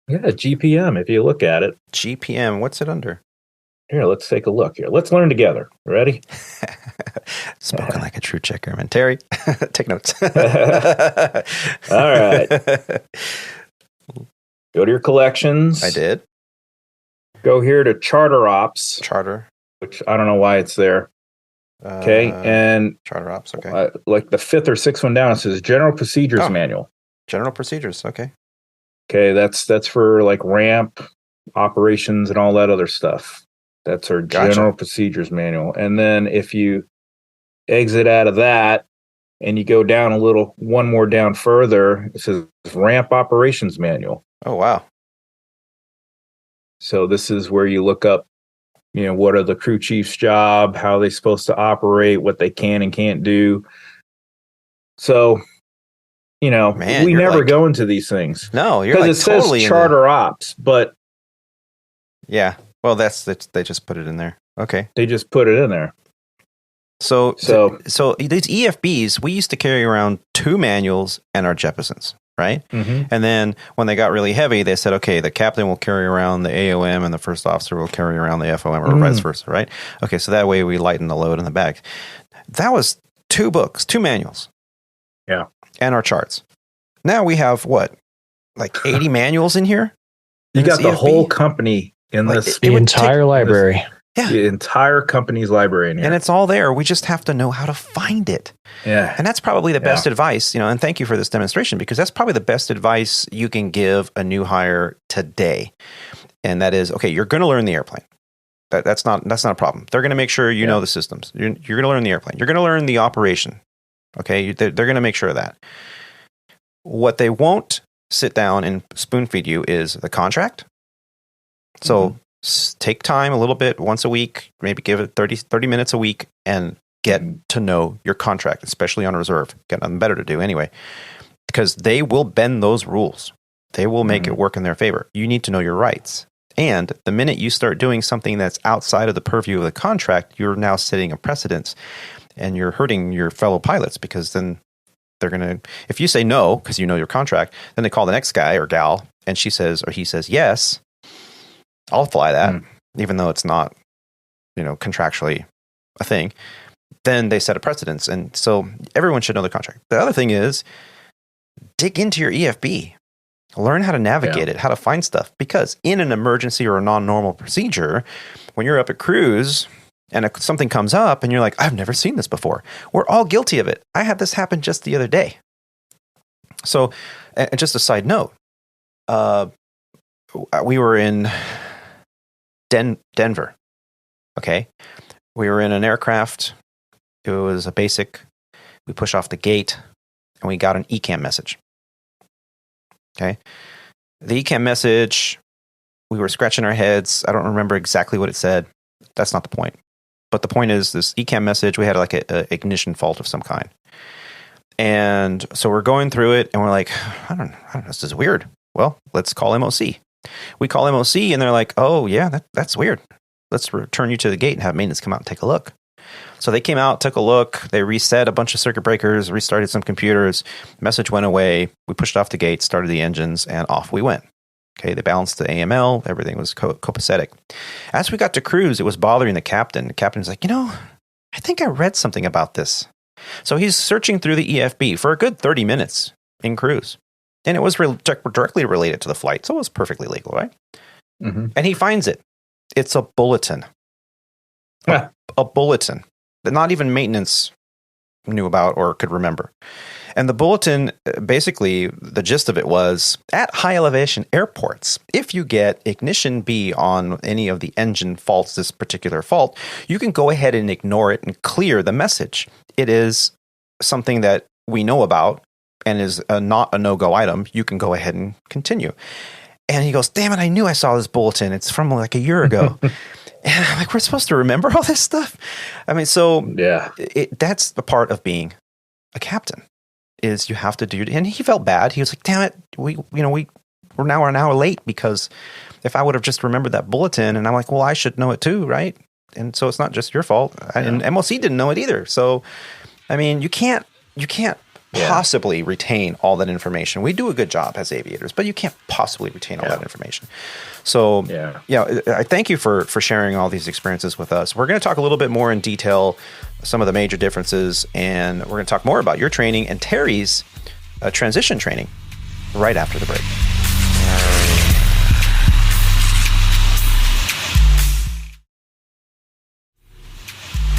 S5: Yeah, GPM. If you look at it,
S4: GPM. What's it under?
S5: Here, let's take a look here. Let's learn together. Ready?
S4: Spoken like a true check airman. Terry, take notes.
S5: All right. Go to your collections.
S4: I did.
S5: Go here to Charter Ops.
S4: Charter.
S5: Which I don't know why it's there. Okay. And
S4: Charter Ops. Okay.
S5: Like the fifth or sixth one down, it says General Procedures Manual.
S4: General Procedures. Okay.
S5: Okay. That's for like ramp operations and all that other stuff. That's our General Procedures Manual. And then if you exit out of that and you go down one more down further, it says Ramp Operations Manual.
S4: Oh, wow.
S5: So this is where you look up, what are the crew chief's job, how are they supposed to operate, what they can and can't do. So,
S4: Man,
S5: we never go into these things.
S4: No, you're like
S5: it
S4: totally
S5: says Charter Ops, but
S4: yeah. Well, they just put it in there. Okay.
S5: They just put it in there.
S4: So these EFBs, we used to carry around 2 manuals and our Jeffersons, right? Mm-hmm. And then when they got really heavy, they said, okay, the captain will carry around the AOM and the first officer will carry around the FOM or vice versa, right? Okay, so that way we lighten the load in the back. That was 2 books, 2 manuals.
S5: Yeah.
S4: And our charts. Now we have what? Like 80 manuals in here?
S5: You got the
S4: EFB.
S5: whole company in
S4: Like,
S5: this.
S6: The entire library.
S5: The entire company's library in here.
S4: And it's all there. We just have to know how to find it.
S5: Yeah.
S4: And that's probably the best advice, and thank you for this demonstration, because that's probably the best advice you can give a new hire today. And that is, okay, you're going to learn the airplane. That's not a problem. They're going to make sure you know the systems. You're going to learn the airplane. You're going to learn the operation. Okay, they're going to make sure of that. What they won't sit down and spoon feed you is the contract. So take time a little bit once a week, maybe give it 30 minutes a week and get to know your contract, especially on reserve. Got nothing better to do anyway, because they will bend those rules. They will make it work in their favor. You need to know your rights. And the minute you start doing something that's outside of the purview of the contract, you're now setting a precedence and you're hurting your fellow pilots, because then they're going to, if you say no, because you know your contract, then they call the next guy or gal and he says, yes, I'll fly that, even though it's not, contractually a thing. Then they set a precedence. And so everyone should know the contract. The other thing is dig into your EFB. Learn how to navigate it, how to find stuff. Because in an emergency or a non-normal procedure, when you're up at cruise and something comes up and you're like, I've never seen this before. We're all guilty of it. I had this happen just the other day. So, and just a side note, we were in Denver. Okay. We were in an aircraft. It was a basic. We push off the gate and we got an ECAM message. Okay. The ECAM message, we were scratching our heads. I don't remember exactly what it said. That's not the point. But the point is, this ECAM message, we had like an ignition fault of some kind. And so we're going through it and we're like, I don't know, this is weird. Well, let's call MOC. We call MOC and they're like, oh yeah, that's weird. Let's return you to the gate and have maintenance come out and take a look. So they came out, took a look, they reset a bunch of circuit breakers, restarted some computers, message went away, we pushed off the gate, started the engines, and off we went. Okay, they balanced the AML, everything was copacetic. As we got to cruise, it was bothering the captain. The captain's like, I think I read something about this. So he's searching through the EFB for a good 30 minutes in cruise. And it was directly related to the flight, so it was perfectly legal, right? And he finds it. It's a bulletin. A bulletin that not even maintenance knew about or could remember. And the bulletin, basically, the gist of it was, at high elevation airports, if you get ignition B on any of the engine faults, this particular fault, you can go ahead and ignore it and clear the message. It is something that we know about and is not a no-go item. You can go ahead and continue. And he goes, damn it, I knew I saw this bulletin. It's from like a year ago. And I'm like, we're supposed to remember all this stuff? I mean, so that's the part of being a captain, is you have to do. And he felt bad. He was like, damn it, we're now an hour late, because if I would have just remembered that bulletin, and I'm like, well, I should know it too, right? And so it's not just your fault. And MLC didn't know it either. So, I mean, you can't possibly retain all that information. We do a good job as aviators, but you can't possibly retain all that information. So, I thank you for sharing all these experiences with us. We're going to talk a little bit more in detail, some of the major differences, and we're going to talk more about your training and Terry's transition training right after the break.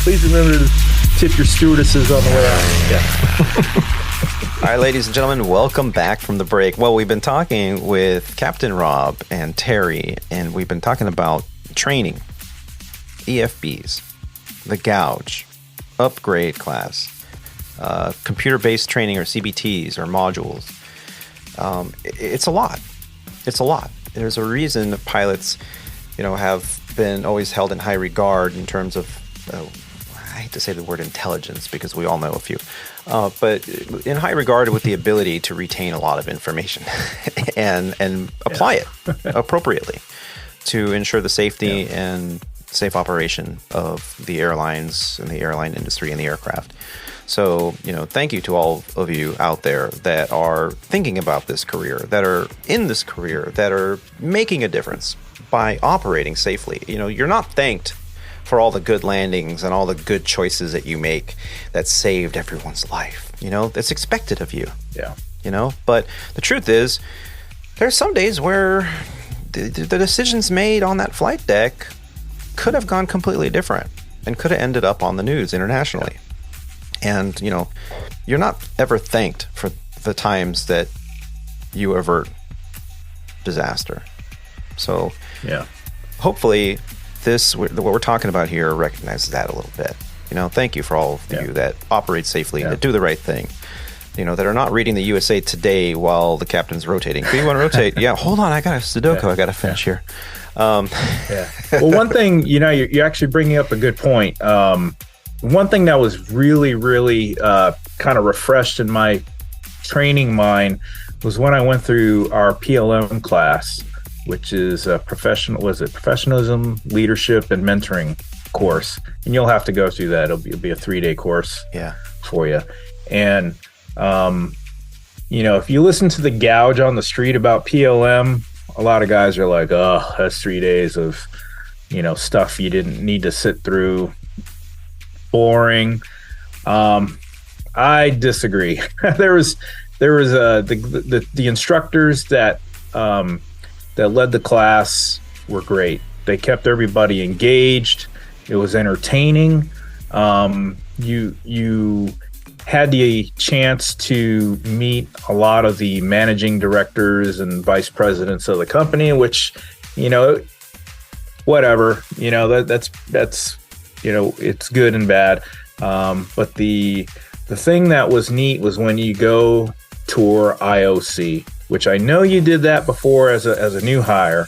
S5: Please remember to tip your stewardesses on the way out.
S4: All right, ladies and gentlemen, welcome back from the break. Well, we've been talking with Captain Rob and Terry, and we've been talking about training, EFBs, the Gouge, upgrade class, computer-based training or CPTs or modules. It's a lot. It's a lot. There's a reason that pilots, have been always held in high regard in terms of, I hate to say the word intelligence because we all know a few, but in high regard with the ability to retain a lot of information and apply it appropriately to ensure the safety and safe operation of the airlines and the airline industry and the aircraft. So, thank you to all of you out there that are thinking about this career, that are in this career, that are making a difference by operating safely. You're not thanked for all the good landings and all the good choices that you make that saved everyone's life. That's expected of you. Yeah. But the truth is, there's some days where the decisions made on that flight deck could have gone completely different and could have ended up on the news internationally. And, you know, you're not ever thanked for the times that you avert disaster. So,
S5: yeah,
S4: hopefully what we're talking about here recognizes that a little bit. You know, thank you for all of you that operate safely, that do the right thing. You know, that are not reading the USA Today while the captain's rotating. If you want to rotate, hold on, I got a Sudoku I got to finish here.
S5: Well, one thing, you know, you're actually bringing up a good point. One thing that was really, really kind of refreshed in my training mind was when I went through our PLM class, which is professionalism, leadership, and mentoring course. And you'll have to go through that. It'll be a 3-day course for you. And, you know, if you listen to the gouge on the street about PLM, a lot of guys are like, oh, that's 3 days of, you know, stuff you didn't need to sit through. Boring. I disagree. there was the instructors that led the class were great. They kept everybody engaged. It was entertaining. You had the chance to meet a lot of the managing directors and vice presidents of the company, which, you know, whatever, you know, that's you know, it's good and bad. But the thing that was neat was when you go tour IOC, which I know you did that before as a new hire.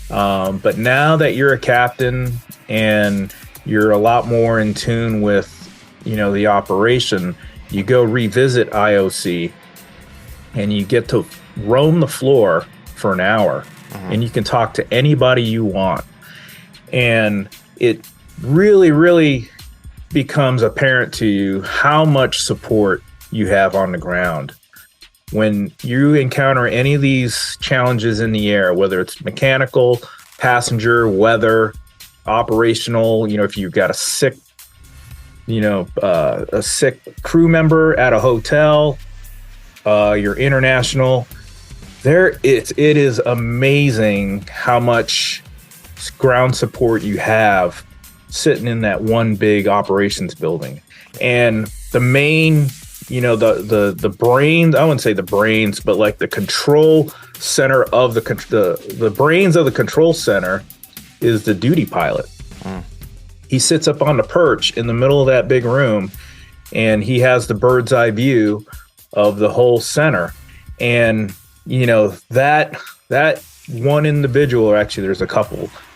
S5: But now that you're a captain and you're a lot more in tune with, you know, the operation, you go revisit IOC and you get to roam the floor for an hour and you can talk to anybody you want. And it really, really becomes apparent to you how much support you have on the ground. When you encounter any of these challenges in the air, whether it's mechanical, passenger, weather, operational, you know, if you've got a sick crew member at a hotel, you're international, it is amazing how much ground support you have sitting in that one big operations building. And the main, you know, the brains, I wouldn't say the brains, but like the control center of the brains of the control center is the duty pilot. He sits up on the perch in the middle of that big room and he has the bird's eye view of the whole center. And, you know, that one individual, or actually there's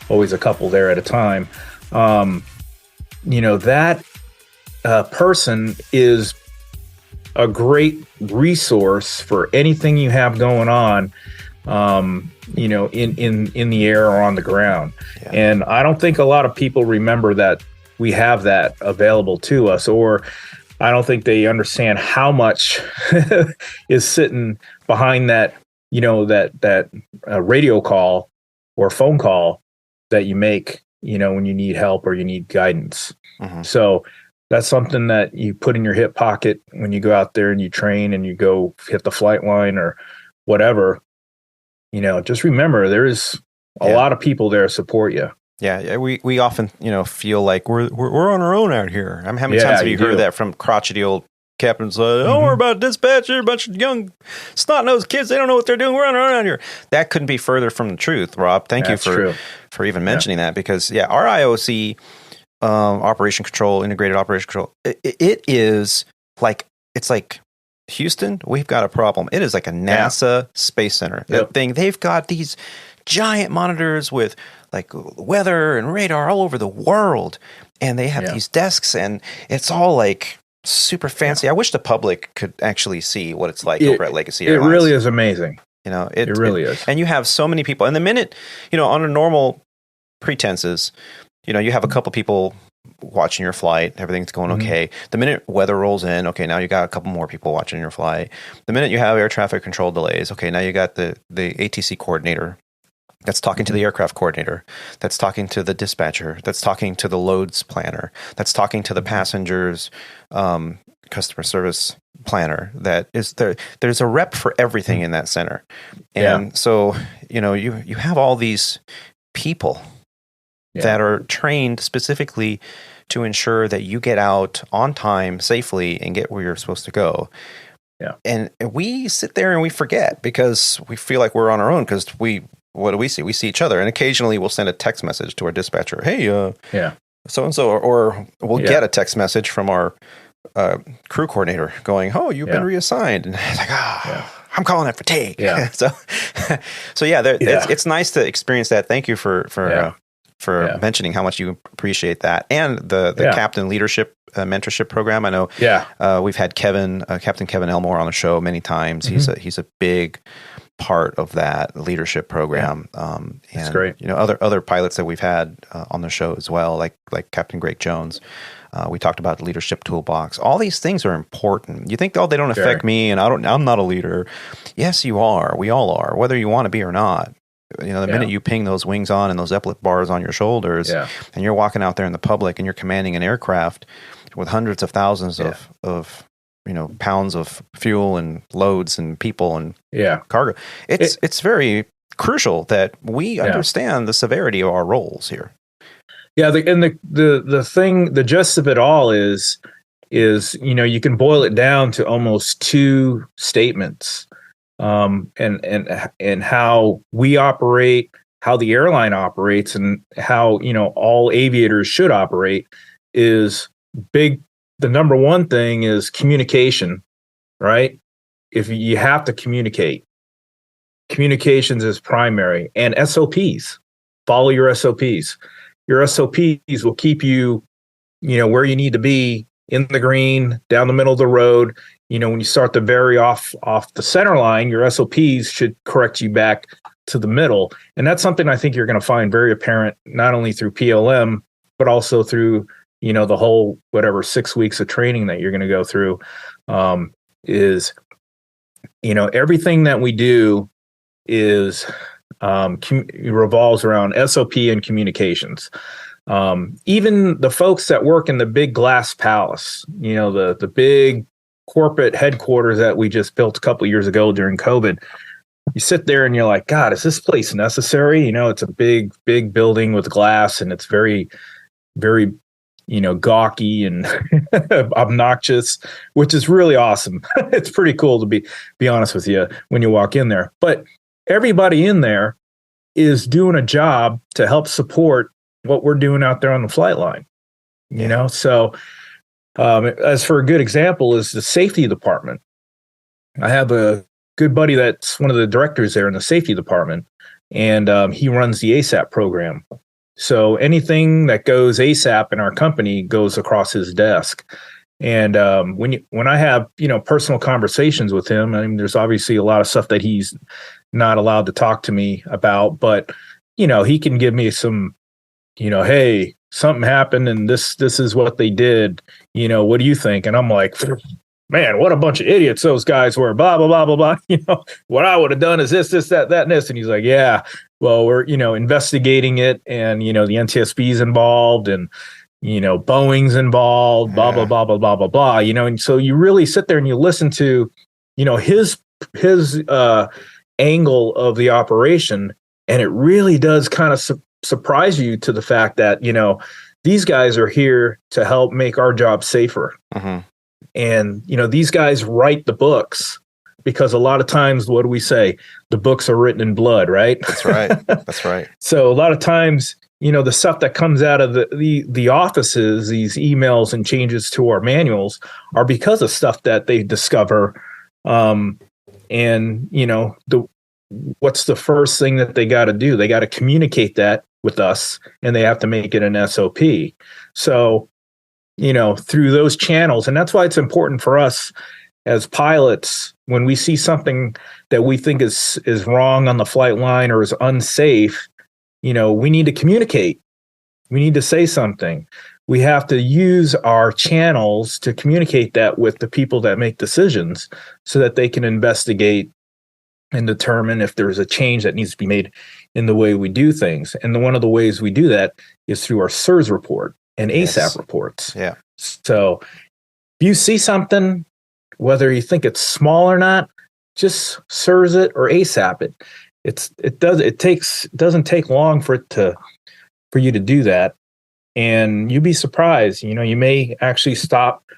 S5: always a couple there at a time. You know, that person is a great resource for anything you have going on, you know, in the air or on the ground. Yeah. And I don't think a lot of people remember that we have that available to us, or I don't think they understand how much is sitting behind that, you know, that radio call or phone call that you make, you know, when you need help or you need guidance. So that's something that you put in your hip pocket when you go out there and you train and you go hit the flight line or whatever. You know, just remember there is a lot of people there to support you.
S4: Yeah, we often, you know, feel like we're on our own out here. I mean, how many times have you heard that from crotchety old captains? Oh, we're about to dispatch a bunch of young snot-nosed kids. They don't know what they're doing. We're on our own out here. That couldn't be further from the truth, Rob. Thank you for even mentioning that, because our IOC operation control, integrated operation control, it is like, it's like Houston, we've got a problem. It is like a NASA Space Center. That thing, they've got these giant monitors with like weather and radar all over the world, and they have these desks, and it's all like super fancy. I wish the public could actually see what it's like over at Legacy Airlines.
S5: It really is amazing.
S4: You know,
S5: it really is.
S4: And you have so many people. And the minute, you know, on a normal pretenses, you know, you have a couple people watching your flight, everything's going okay. The minute weather rolls in, okay, now you got a couple more people watching your flight. The minute you have air traffic control delays, okay, now you got the ATC coordinator That's talking to the aircraft coordinator. That's talking to the dispatcher. That's talking to the loads planner. That's talking to the passengers, customer service planner. That is there. There's a rep for everything in that center, and so you have all these people that are trained specifically to ensure that you get out on time safely and get where you're supposed to go.
S5: Yeah, and
S4: we sit there and we forget because we feel like we're on our own because what do we see? We see each other, and occasionally we'll send a text message to our dispatcher. Hey, so-and-so, or we'll get a text message from our crew coordinator going, "Oh, you've been reassigned," and it's like, I'm calling it fatigue.
S5: Yeah.
S4: so it's nice to experience that. Thank you for mentioning how much you appreciate that, and the captain leadership mentorship program. I know. We've had Captain Kevin Elmore on the show many times.
S5: Mm-hmm.
S4: He's a big part of that leadership program.
S5: That's great.
S4: Other pilots that we've had on the show as well, like Captain Greg Jones. We talked about the leadership toolbox. All these things are important. You think, they don't affect me, and I'm not a leader. Yes, you are. We all are, whether you want to be or not. The minute you ping those wings on and those epaulet bars on your shoulders, and you're walking out there in the public and you're commanding an aircraft with hundreds of thousands of pounds of fuel and loads and people and cargo. It's very crucial that we understand the severity of our roles here.
S5: Yeah, the gist of it all is you can boil it down to almost two statements, and how we operate, how the airline operates, and how all aviators should operate is big. The number one thing is communication, right? If you have to communicate, communications is primary, and SOPs. Follow your SOPs. Your SOPs will keep you, where you need to be in the green, down the middle of the road. When you start to vary off the center line, your SOPs should correct you back to the middle. And that's something I think you're going to find very apparent, not only through PLM, but also through the whole 6 weeks of training that you're going to go through, is everything that we do is revolves around SOP and communications. Even the folks that work in the big glass palace, the big corporate headquarters that we just built a couple of years ago during COVID, you sit there and you're like, God, is this place necessary? It's a big building with glass, and it's very, very gawky and obnoxious, which is really awesome. It's pretty cool to be honest with you when you walk in there. But everybody in there is doing a job to help support what we're doing out there on the flight line. So as for a good example is the safety department. I have a good buddy that's one of the directors there in the safety department, and he runs the ASAP program. So anything that goes ASAP in our company goes across his desk. And when I have personal conversations with him, there's obviously a lot of stuff that he's not allowed to talk to me about, but he can give me some, hey, something happened and this is what they did. What do you think? And I'm like, man, what a bunch of idiots those guys were. Blah blah blah blah blah. What I would have done is this, that, and this. And he's like, yeah, well, we're investigating it, and the NTSB's involved, and Boeing's involved, blah, blah, blah, blah, blah, blah, blah, and so you really sit there and you listen to, his angle of the operation. And it really does kind of surprise you to the fact that, these guys are here to help make our job safer. Mm-hmm. And, these guys write the books, because a lot of times, what do we say? The books are written in blood, right?
S4: That's right. That's right.
S5: So a lot of times, the stuff that comes out of the offices, these emails and changes to our manuals, are because of stuff that they discover. What's the first thing that they got to do? They got to communicate that with us, and they have to make it an SOP. So, through those channels, and that's why it's important for us as pilots, when we see something that we think is wrong on the flight line or is unsafe, we need to communicate. We need to say something. We have to use our channels to communicate that with the people that make decisions, so that they can investigate and determine if there's a change that needs to be made in the way we do things. And one of the ways we do that is through our SIRS report and ASAP reports.
S4: Yeah.
S5: So if you see something, whether you think it's small or not, just SIRS it or ASAP it. It doesn't take long for you to do that. And you'd be surprised, you may actually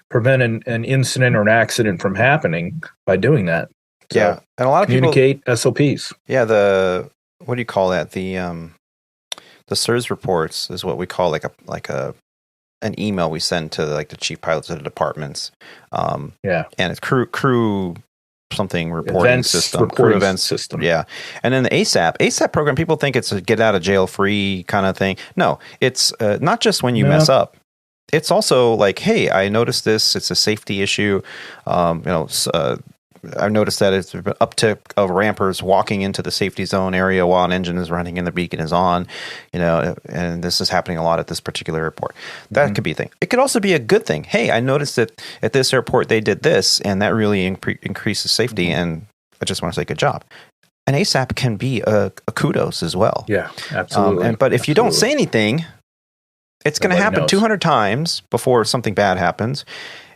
S5: prevent an incident or an accident from happening by doing that. So
S4: yeah. And a lot of
S5: communicate SOPs.
S4: Yeah. What do you call that? The SIRS reports is what we call an email we send to the chief pilots of the departments. And it's crew something reporting system, crew events system. Yeah. And then the ASAP program, people think it's a get out of jail free kind of thing. No, it's not just when you mess up. It's also like, hey, I noticed this. It's a safety issue. I've noticed that it's an uptick of rampers walking into the safety zone area while an engine is running and the beacon is on, and this is happening a lot at this particular airport. That could be a thing. It could also be a good thing. Hey, I noticed that at this airport they did this, and that really increases safety, and I just want to say good job. An ASAP can be a kudos as well.
S5: Yeah, absolutely.
S4: But if you don't say anything, it's going to happen knows. 200 times before something bad happens,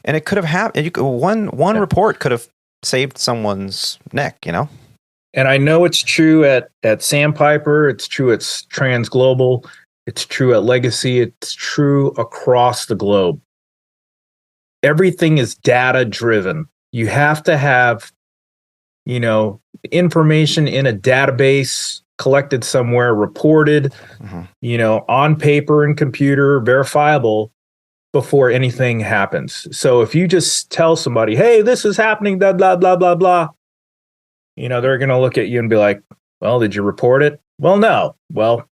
S4: and it could have happened. One report could have saved someone's neck, And
S5: I know it's true at SandPiper, it's true at Transglobal, it's true at Legacy, it's true across the globe. Everything is data driven. You have to have, information in a database collected somewhere, reported, on paper and computer, verifiable, before anything happens. So if you just tell somebody, hey, this is happening, blah, blah, blah, blah, blah, they're going to look at you and be like, well, did you report it? Well, no. Well,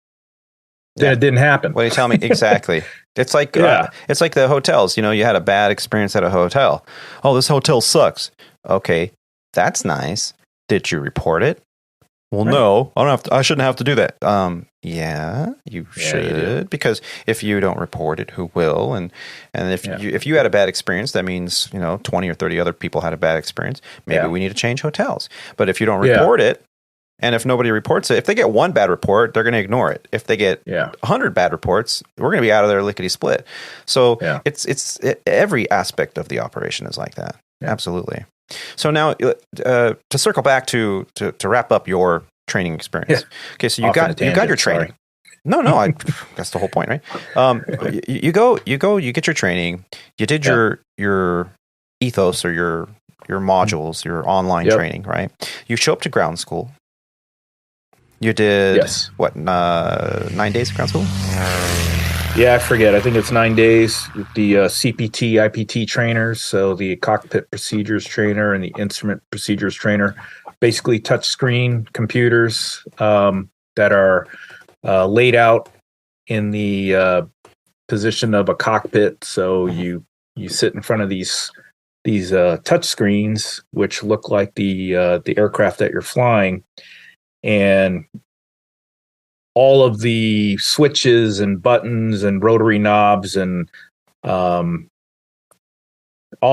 S5: then it didn't happen.
S4: What do you tell me? Exactly. It's like, it's like the hotels, you had a bad experience at a hotel. Oh, this hotel sucks. Okay. That's nice. Did you report it? Well, no, I shouldn't have to do that. Yeah, you should, because if you don't report it, who will? And if you had a bad experience, that means 20 or 30 other people had a bad experience. Maybe we need to change hotels. But if you don't report it, and if nobody reports it, if they get one bad report, they're going to ignore it. If they get 100 bad reports, we're going to be out of there lickety split. So it's every aspect of the operation is like that. Yeah. Absolutely. So now, to circle back to wrap up your training experience. Okay, so you got your training. Sorry. No, that's the whole point, right? You get your training. You did your ethos or your modules, your online training, right? You show up to ground school. You did 9 days of ground school?
S5: Yeah, I forget. I think it's 9 days. The CPT, IPT trainers, so the cockpit procedures trainer and the instrument procedures trainer, basically touch screen computers that are laid out in the position of a cockpit. So you sit in front of these touch screens, which look like the aircraft that you're flying, and all of the switches and buttons and rotary knobs and all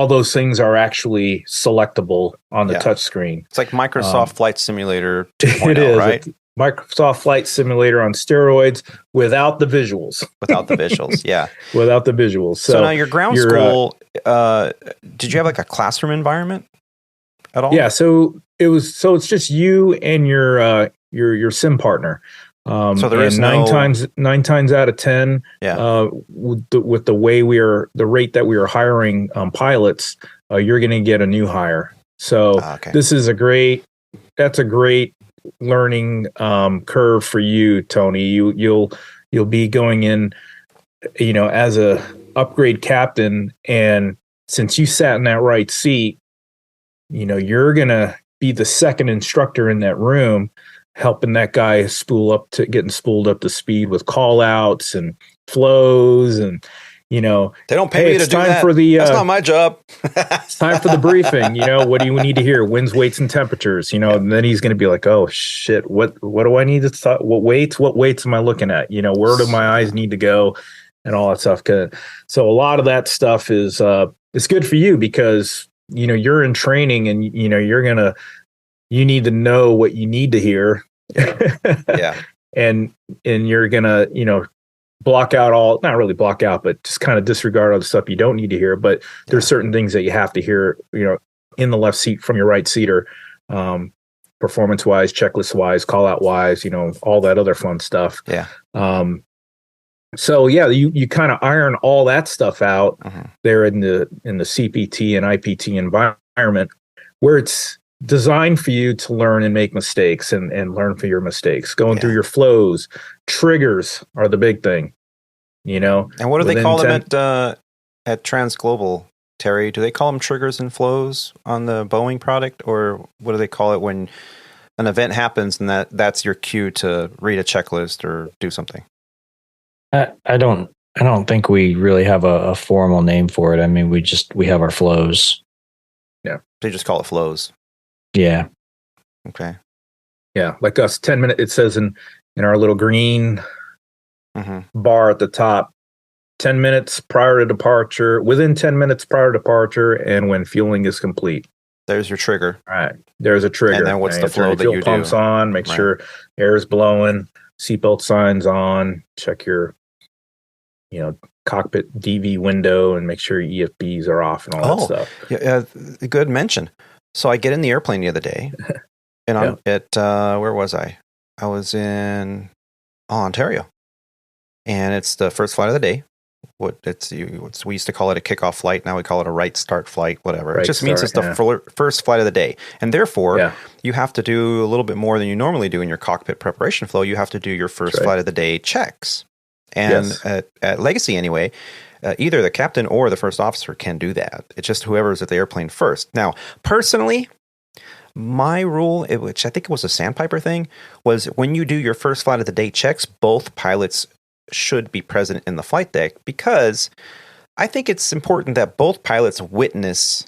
S5: those things are actually selectable on the touch screen.
S4: It's like Microsoft Flight Simulator 2.0,
S5: it is,
S4: right?
S5: Microsoft Flight Simulator on steroids without the visuals.
S4: Without the visuals, yeah.
S5: Without the visuals.
S4: So now your ground school, did you have like a classroom environment at all?
S5: Yeah, so it's just you and your sim partner.
S4: So there is
S5: nine times out of 10, with the rate that we are hiring pilots, you're going to get a new hire. So this is a great learning curve for you, Tony. You'll be going in, as a upgrade captain, and since you sat in that right seat, you're going to be the second instructor in that room, helping that guy getting spooled up to speed with call outs and flows, and they
S4: don't pay me to do that. That's not my job.
S5: It's time for the briefing. What do you need to hear? Winds, weights, and temperatures. And then he's going to be like, oh shit, what do I need to what weights am I looking at? Where do my eyes need to go, and all that stuff. So a lot of that stuff is it's good for you, because you're in training, and you need to know what you need to hear.
S4: Yeah.
S5: and you're gonna, block out all, not really block out, but just kind of disregard all the stuff you don't need to hear. But there's certain things that you have to hear, in the left seat from your right seater, performance wise, checklist wise, call out wise, all that other fun stuff.
S4: Yeah.
S5: So yeah, you kind of iron all that stuff out there in the CPT and IPT environment, where it's designed for you to learn and make mistakes and learn from your mistakes. Going through your flows, triggers are the big thing, And
S4: what do they call them at Transglobal, Terry? Do they call them triggers and flows on the Boeing product, or what do they call it when an event happens and that's your cue to read a checklist or do something?
S6: I don't think we really have a formal name for it. I mean, we have our flows.
S5: Yeah.
S4: They just call it flows.
S6: Yeah.
S4: Okay.
S5: Yeah. Like us, 10 minutes, it says in our little green bar at the top, 10 minutes prior to departure, within 10 minutes prior to departure, and when fueling is complete.
S4: There's your trigger.
S5: All right. There's a trigger.
S4: And then what's the flow that you do?
S5: Fuel pumps on, make sure air is blowing, seatbelt signs on, check your, cockpit DV window and make sure your EFBs are off and all that stuff.
S4: Yeah, good mention. So I get in the airplane the other day, and I'm at, where was I? I was in Ontario, and it's the first flight of the day. We used to call it a kickoff flight. Now we call it a right start flight, whatever. It just means it's the first flight of the day. And therefore, you have to do a little bit more than you normally do in your cockpit preparation flow. You have to do your first flight of the day checks. And at Legacy anyway, either the captain or the first officer can do that. It's just whoever's at the airplane first. Now, personally, my rule, which I think it was a SandPiper thing, was when you do your first flight of the day checks, both pilots should be present in the flight deck, because I think it's important that both pilots witness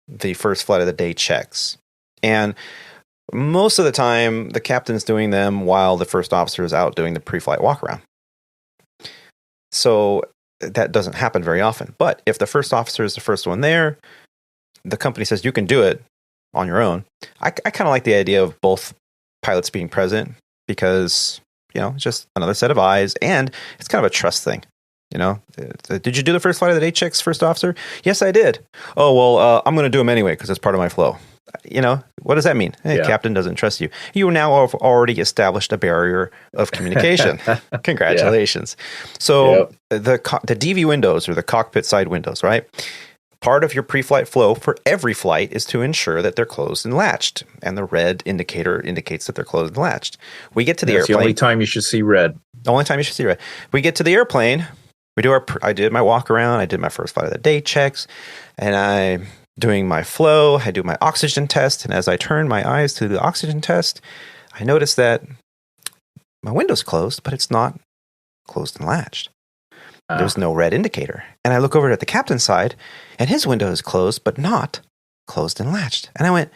S4: the first flight of the day checks. And most of the time, the captain's doing them while the first officer is out doing the pre-flight walk-around. So that doesn't happen very often. But if the first officer is the first one there, the company says you can do it on your own. I kind of like the idea of both pilots being present, because it's just another set of eyes, and it's kind of a trust thing. Did you do the first flight of the day checks, first officer? Yes, I did. Oh, well, I'm going to do them anyway because it's part of my flow. What does that mean? Hey, captain doesn't trust you. You now have already established a barrier of communication. Congratulations. So the DV windows, or the cockpit side windows, right? Part of your pre-flight flow for every flight is to ensure that they're closed and latched, and the red indicator indicates that they're closed and latched. We get to the airplane.
S5: The only time you should see red.
S4: The only time you should see red. We get to the airplane. I did my walk around. I did my first flight of the day checks, and I'm doing my flow. I do my oxygen test, and as I turn my eyes to the oxygen test, I notice that my window's closed, but it's not closed and latched. There's no red indicator. And I look over at the captain's side, and his window is closed, but not closed and latched. And I went,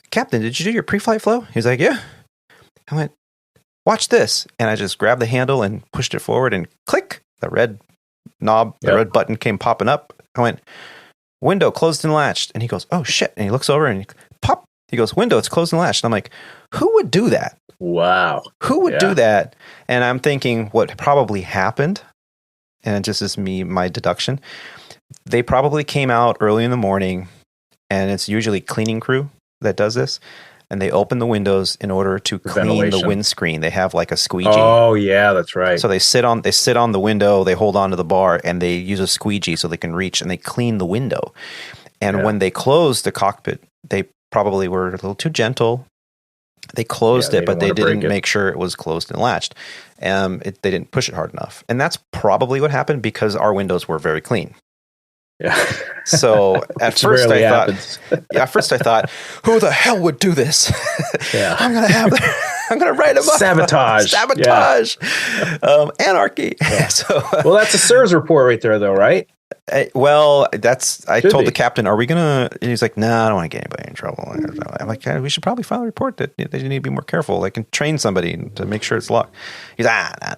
S4: Captain, did you do your pre-flight flow? He's like, yeah. I went, watch this. And I just grabbed the handle and pushed it forward, and click, the red knob, the red button came popping up. I went, window closed and latched. And he goes, oh shit. And he looks over and pop. He goes, window, it's closed and latched. And I'm like, who would do that?
S5: Wow.
S4: Who would do that? And I'm thinking what probably happened, and it just is my deduction, they probably came out early in the morning, and it's usually cleaning crew that does this, and they open the windows in order to clean the windscreen. They have like a squeegee.
S5: Oh yeah, that's right.
S4: So they sit on the window, they hold on to the bar, and they use a squeegee so they can reach, and they clean the window. And when they closed the cockpit, they probably were a little too gentle. They closed it, but they didn't make sure it was closed and latched. They didn't push it hard enough. And that's probably what happened, because our windows were very clean.
S5: Yeah.
S4: So at first I thought, who the hell would do this?
S5: Yeah.
S4: I'm going to write them up.
S5: Sabotage.
S4: Anarchy. Yeah.
S5: Well, that's a SIRS report right there, though, right?
S4: I told the captain, are we going to, he's like, no, I don't want to get anybody in trouble. I'm like, we should probably file a report that they need to be more careful. They can train somebody to make sure it's locked. He's like, no,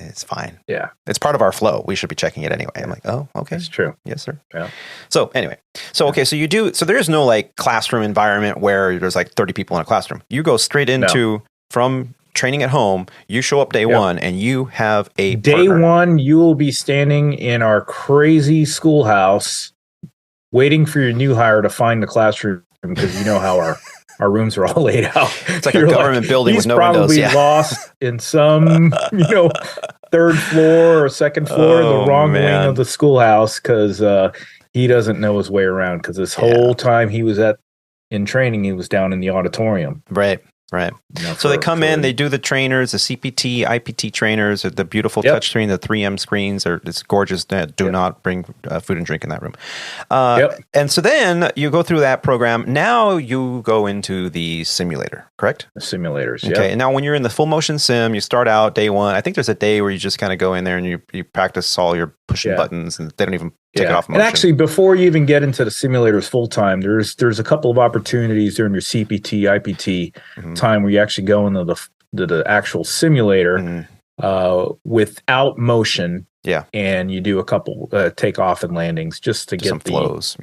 S4: it's fine.
S5: Yeah.
S4: It's part of our flow. We should be checking it anyway. I'm like, oh, okay.
S5: That's true.
S4: Yes, sir.
S5: Yeah.
S4: So anyway, so there's no like classroom environment where there's like 30 people in a classroom. You go straight into, from training at home. You show up day one, and you have a
S5: day
S4: partner.
S5: one. You will be standing in our crazy schoolhouse, waiting for your new hire to find the classroom, because you know how our rooms are all laid out.
S4: It's like a government building with no windows.
S5: He's probably lost in some, third floor or second floor, the wrong wing of the schoolhouse, because he doesn't know his way around. Because this whole time he was in training, he was down in the auditorium.
S4: Right. So they come in, they do the trainers, the CPT, IPT trainers, the beautiful touchscreen, the 3M screens. It's gorgeous. Do not bring food and drink in that room. And so then you go through that program. Now you go into the simulator, correct?
S5: The simulators,
S4: Okay. And now when you're in the full motion sim, you start out day one. I think there's a day where you just kind of go in there and you practice all your pushing buttons, and they don't even take it off motion.
S5: And actually, before you even get into the simulators full time, there's a couple of opportunities during your CPT, IPT time where you actually go into the actual simulator without motion. Yeah. And you do a couple takeoff and landings just to get some
S4: flows.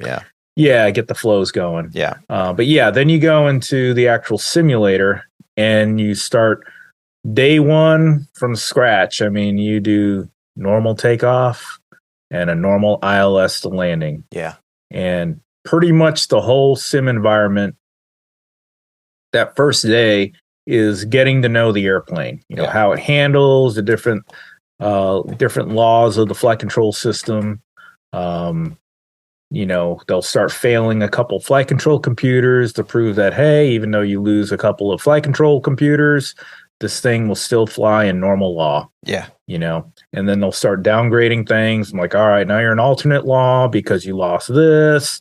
S5: Get the flows going.
S4: Yeah.
S5: But then you go into the actual simulator and you start day one from scratch. I mean, you do normal takeoff and a normal ILS to landing.
S4: Yeah.
S5: And pretty much the whole sim environment that first day is getting to know the airplane, how it handles the different laws of the flight control system. They'll start failing a couple flight control computers to prove that, hey, even though you lose a couple of flight control computers, this thing will still fly in normal law.
S4: Yeah.
S5: And then they'll start downgrading things. I'm like, all right, now you're in alternate law because you lost this.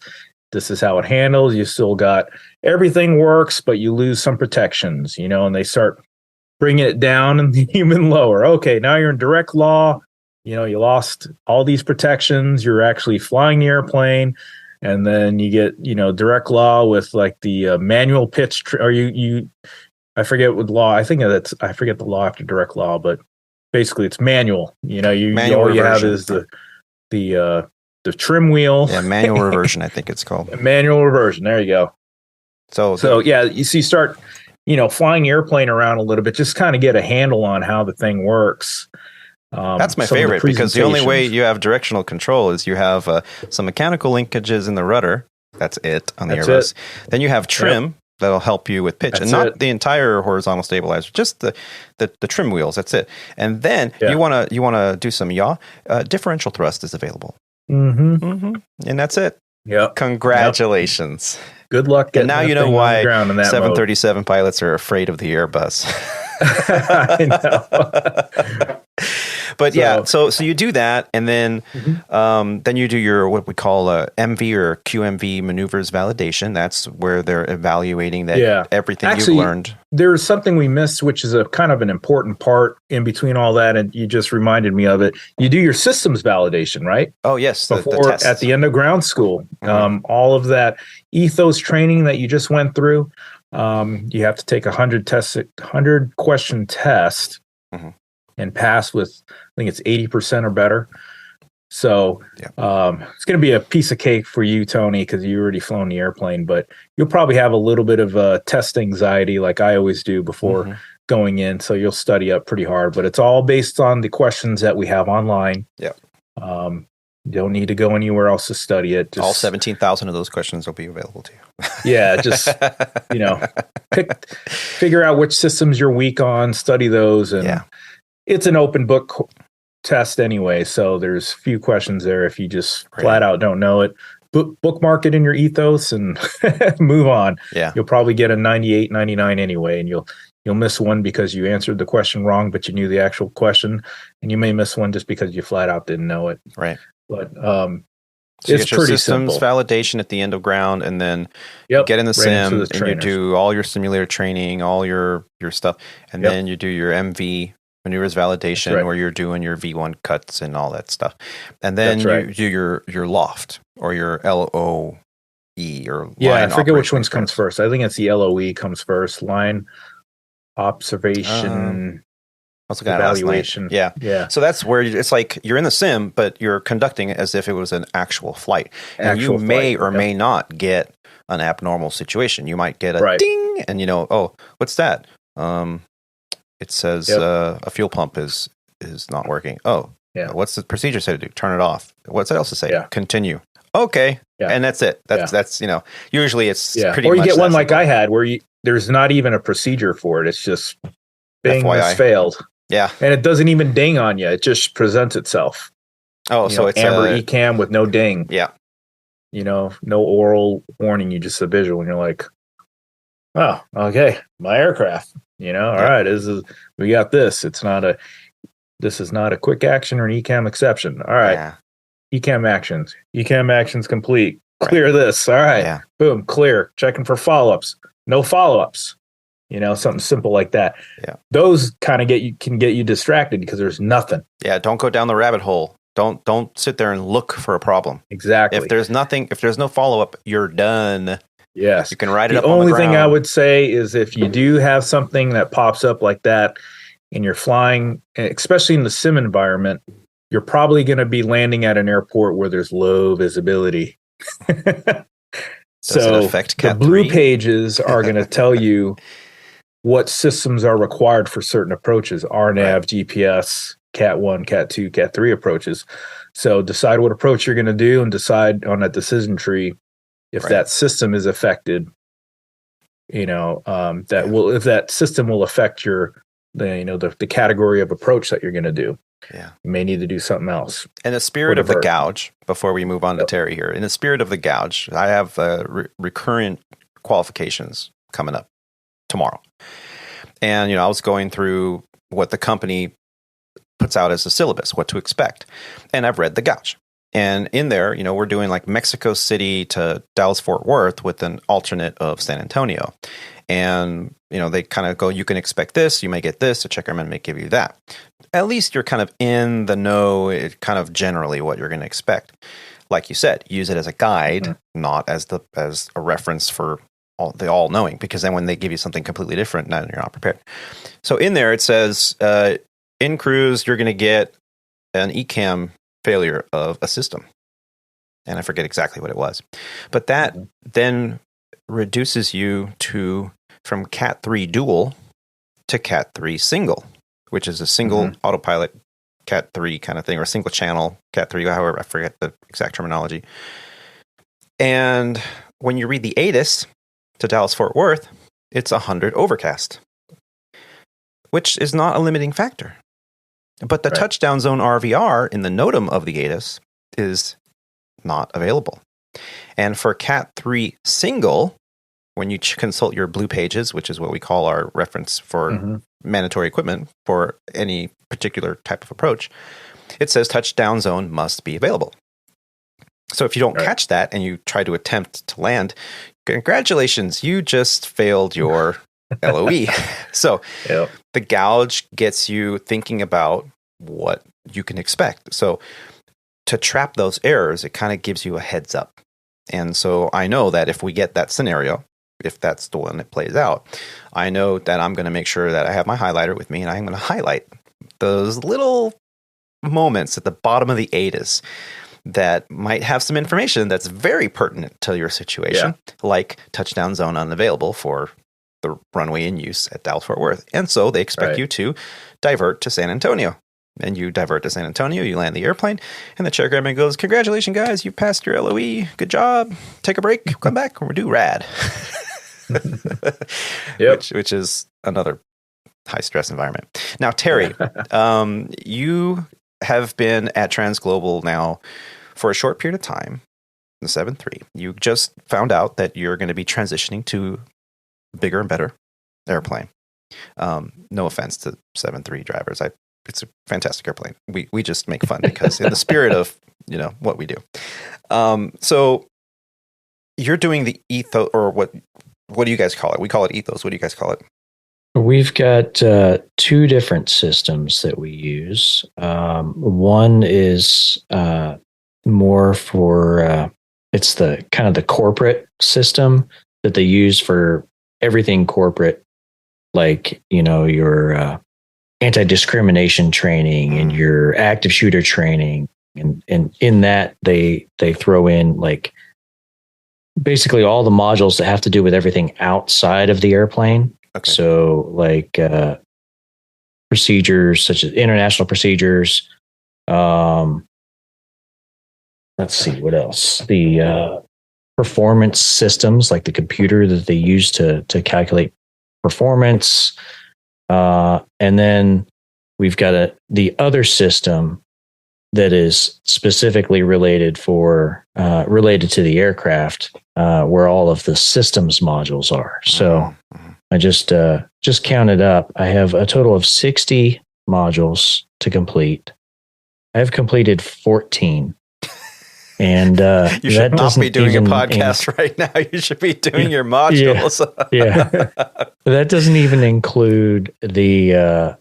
S5: This is how it handles. You still got everything works, but you lose some protections, and they start bringing it down and even lower. Okay, now you're in direct law. You lost all these protections. You're actually flying the airplane. And then you get, direct law with like the manual pitch, I forget what law. I forget the law after direct law, but basically it's manual.
S4: Manual
S5: all you
S4: reversion.
S5: have is the trim wheel.
S4: Yeah, manual reversion, I think it's called.
S5: Manual reversion. There you go. So you start, flying the airplane around a little bit, just kind of get a handle on how the thing works.
S4: That's my favorite, because the only way you have directional control is you have some mechanical linkages in the rudder. That's it on the Airbus. Then you have trim. That'll help you with pitch, and not the entire horizontal stabilizer, just the trim wheels. That's it. And then you want to do some yaw. Differential thrust is available, and that's it.
S5: Yeah.
S4: Congratulations.
S5: Good luck.
S4: And now you know why 737 pilots are afraid of the Airbus.
S5: I know.
S4: But so you do that, and then then you do your what we call MV or QMV maneuvers validation. That's where they're evaluating that everything you've learned.
S5: There's something we missed, which is a kind of an important part in between all that, and you just reminded me of it. You do your systems validation, right?
S4: Oh yes,
S5: before at the end of ground school. All of that ethos training that you just went through. You have to take 100 question test and pass with, I think it's 80% or better. So it's going to be a piece of cake for you, Tony, because you already flown the airplane, but you'll probably have a little bit of test anxiety like I always do before going in. So you'll study up pretty hard, but it's all based on the questions that we have online.
S4: Yeah.
S5: You don't need to go anywhere else to study it.
S4: All 17,000 of those questions will be available to you.
S5: Just, figure out which systems you're weak on, study those. And it's an open book test anyway. So there's few questions there. If you just flat out don't know it, bookmark it in your ethos and move on. Yeah. You'll probably get a 98, 99 anyway. And you'll miss one because you answered the question wrong, but you knew the actual question. And you may miss one just because you flat out didn't know it.
S4: Right.
S5: But
S4: so
S5: it's
S4: you get your
S5: pretty
S4: systems
S5: simple.
S4: validation at the end of ground, and then you get in the sim and you do all your simulator training, all your stuff, and then you do your MV maneuvers validation where you're doing your V1 cuts and all that stuff, and then you do your loft or your LOE or line
S5: I forget which one comes first. I think it's the LOE comes first. Line observation. Evaluation.
S4: Yeah. So that's where it's like you're in the sim, but you're conducting it as if it was an actual flight. And you may or may not get an abnormal situation. You might get a ding, and what's that? It says a fuel pump is not working. Oh,
S5: Yeah.
S4: What's the procedure say to do? Turn it off. What's it else to say?
S5: Yeah.
S4: Continue. Okay.
S5: Yeah.
S4: And that's it. That's usually it's pretty
S5: or you
S4: much
S5: get one
S4: that
S5: like
S4: simple.
S5: I had where there's not even a procedure for it. It's just Bing
S4: FYI.
S5: has failed.
S4: Yeah.
S5: And it doesn't even ding on you. It just presents itself.
S4: Oh, so it's
S5: amber ECAM with no ding.
S4: Yeah.
S5: No oral warning. You just a visual, and you're like, oh, okay, my aircraft. All right, we got this. This is not a quick action or an ECAM exception. All right,
S4: Yeah.
S5: ECAM actions complete. Clear this. All right,
S4: Yeah.
S5: boom, clear. Checking for follow-ups. No follow-ups. Something simple like that.
S4: Yeah.
S5: Those kind of can get you distracted because there's nothing.
S4: Yeah. Don't go down the rabbit hole. Don't sit there and look for a problem.
S5: Exactly.
S4: If there's no follow-up, you're done.
S5: Yes.
S4: You can write it
S5: The
S4: up on the
S5: only
S4: ground.
S5: thing I would say is if you do have something that pops up like that and you're flying, especially in the sim environment, you're probably going to be landing at an airport where there's low visibility.
S4: Does it affect
S5: the
S4: Cat
S5: blue
S4: 3?
S5: pages are going to tell you what systems are required for certain approaches, RNAV, GPS, Cat 1, Cat 2, Cat 3 approaches. So decide what approach you're going to do and decide on that decision tree if that system is affected, if that system will affect the category of approach that you're going to do.
S4: Yeah.
S5: You may need to do something else.
S4: In the spirit of the gouge, before we move on to Terry here, in the spirit of the gouge, I have recurrent qualifications coming up tomorrow. And, I was going through what the company puts out as a syllabus, what to expect. And I've read the gouge. And in there, we're doing like Mexico City to Dallas-Fort Worth with an alternate of San Antonio. And, they kind of go, you can expect this, you may get this, the checker may give you that. At least you're kind of in the know, kind of generally what you're going to expect. Like you said, use it as a guide, not as a reference for all knowing, because then when they give you something completely different, now you're not prepared. So in there, it says, in cruise, you're going to get an ECAM failure of a system. And I forget exactly what it was. But that then reduces you from Cat 3 dual to Cat 3 single, which is a single autopilot Cat 3 kind of thing, or single channel Cat 3, however, I forget the exact terminology. And when you read the ATIS to Dallas-Fort Worth, it's 100 overcast, which is not a limiting factor. But the touchdown zone RVR in the NOTAM of the ATIS is not available. And for Cat 3 single, when you consult your blue pages, which is what we call our reference for mandatory equipment for any particular type of approach, it says touchdown zone must be available. So if you don't catch that and you try to attempt to land, congratulations, you just failed your LOE. So the gouge gets you thinking about what you can expect. So to trap those errors, it kind of gives you a heads up. And so I know that if we get that scenario, if that's the one that plays out, I know that I'm going to make sure that I have my highlighter with me and I'm going to highlight those little moments at the bottom of the ATIS that might have some information that's very pertinent to your situation, like touchdown zone unavailable for the runway in use at Dallas-Fort Worth. And so they expect you to divert to San Antonio. And you divert to San Antonio, you land the airplane, and the chairman goes, congratulations, guys, you passed your LOE. Good job. Take a break. Come back, and we'll do rad. Which is another high-stress environment. Now, Terry, you have been at Transglobal now for a short period of time, the 7.3. You just found out that you're going to be transitioning to bigger and better airplane. No offense to 7.3 drivers. It's a fantastic airplane. We just make fun because in the spirit of, what we do. So you're doing the ethos, or what do you guys call it? We call it ethos. What do you guys call it?
S6: We've got two different systems that we use. One is more for, it's the kind of the corporate system that they use for everything corporate, like, your anti-discrimination training and your active shooter training. And in that, they throw in like basically all the modules that have to do with everything outside of the airplane. Okay. So like procedures such as international procedures. Let's see what else. The performance systems, like the computer that they use to calculate performance, and then we've got the other system that is specifically related to the aircraft, where all of the systems modules are. So I just counted up. I have a total of 60 modules to complete. I've completed 14. And
S4: you should not be doing a podcast right now. You should be doing your modules.
S6: Yeah. That doesn't even include the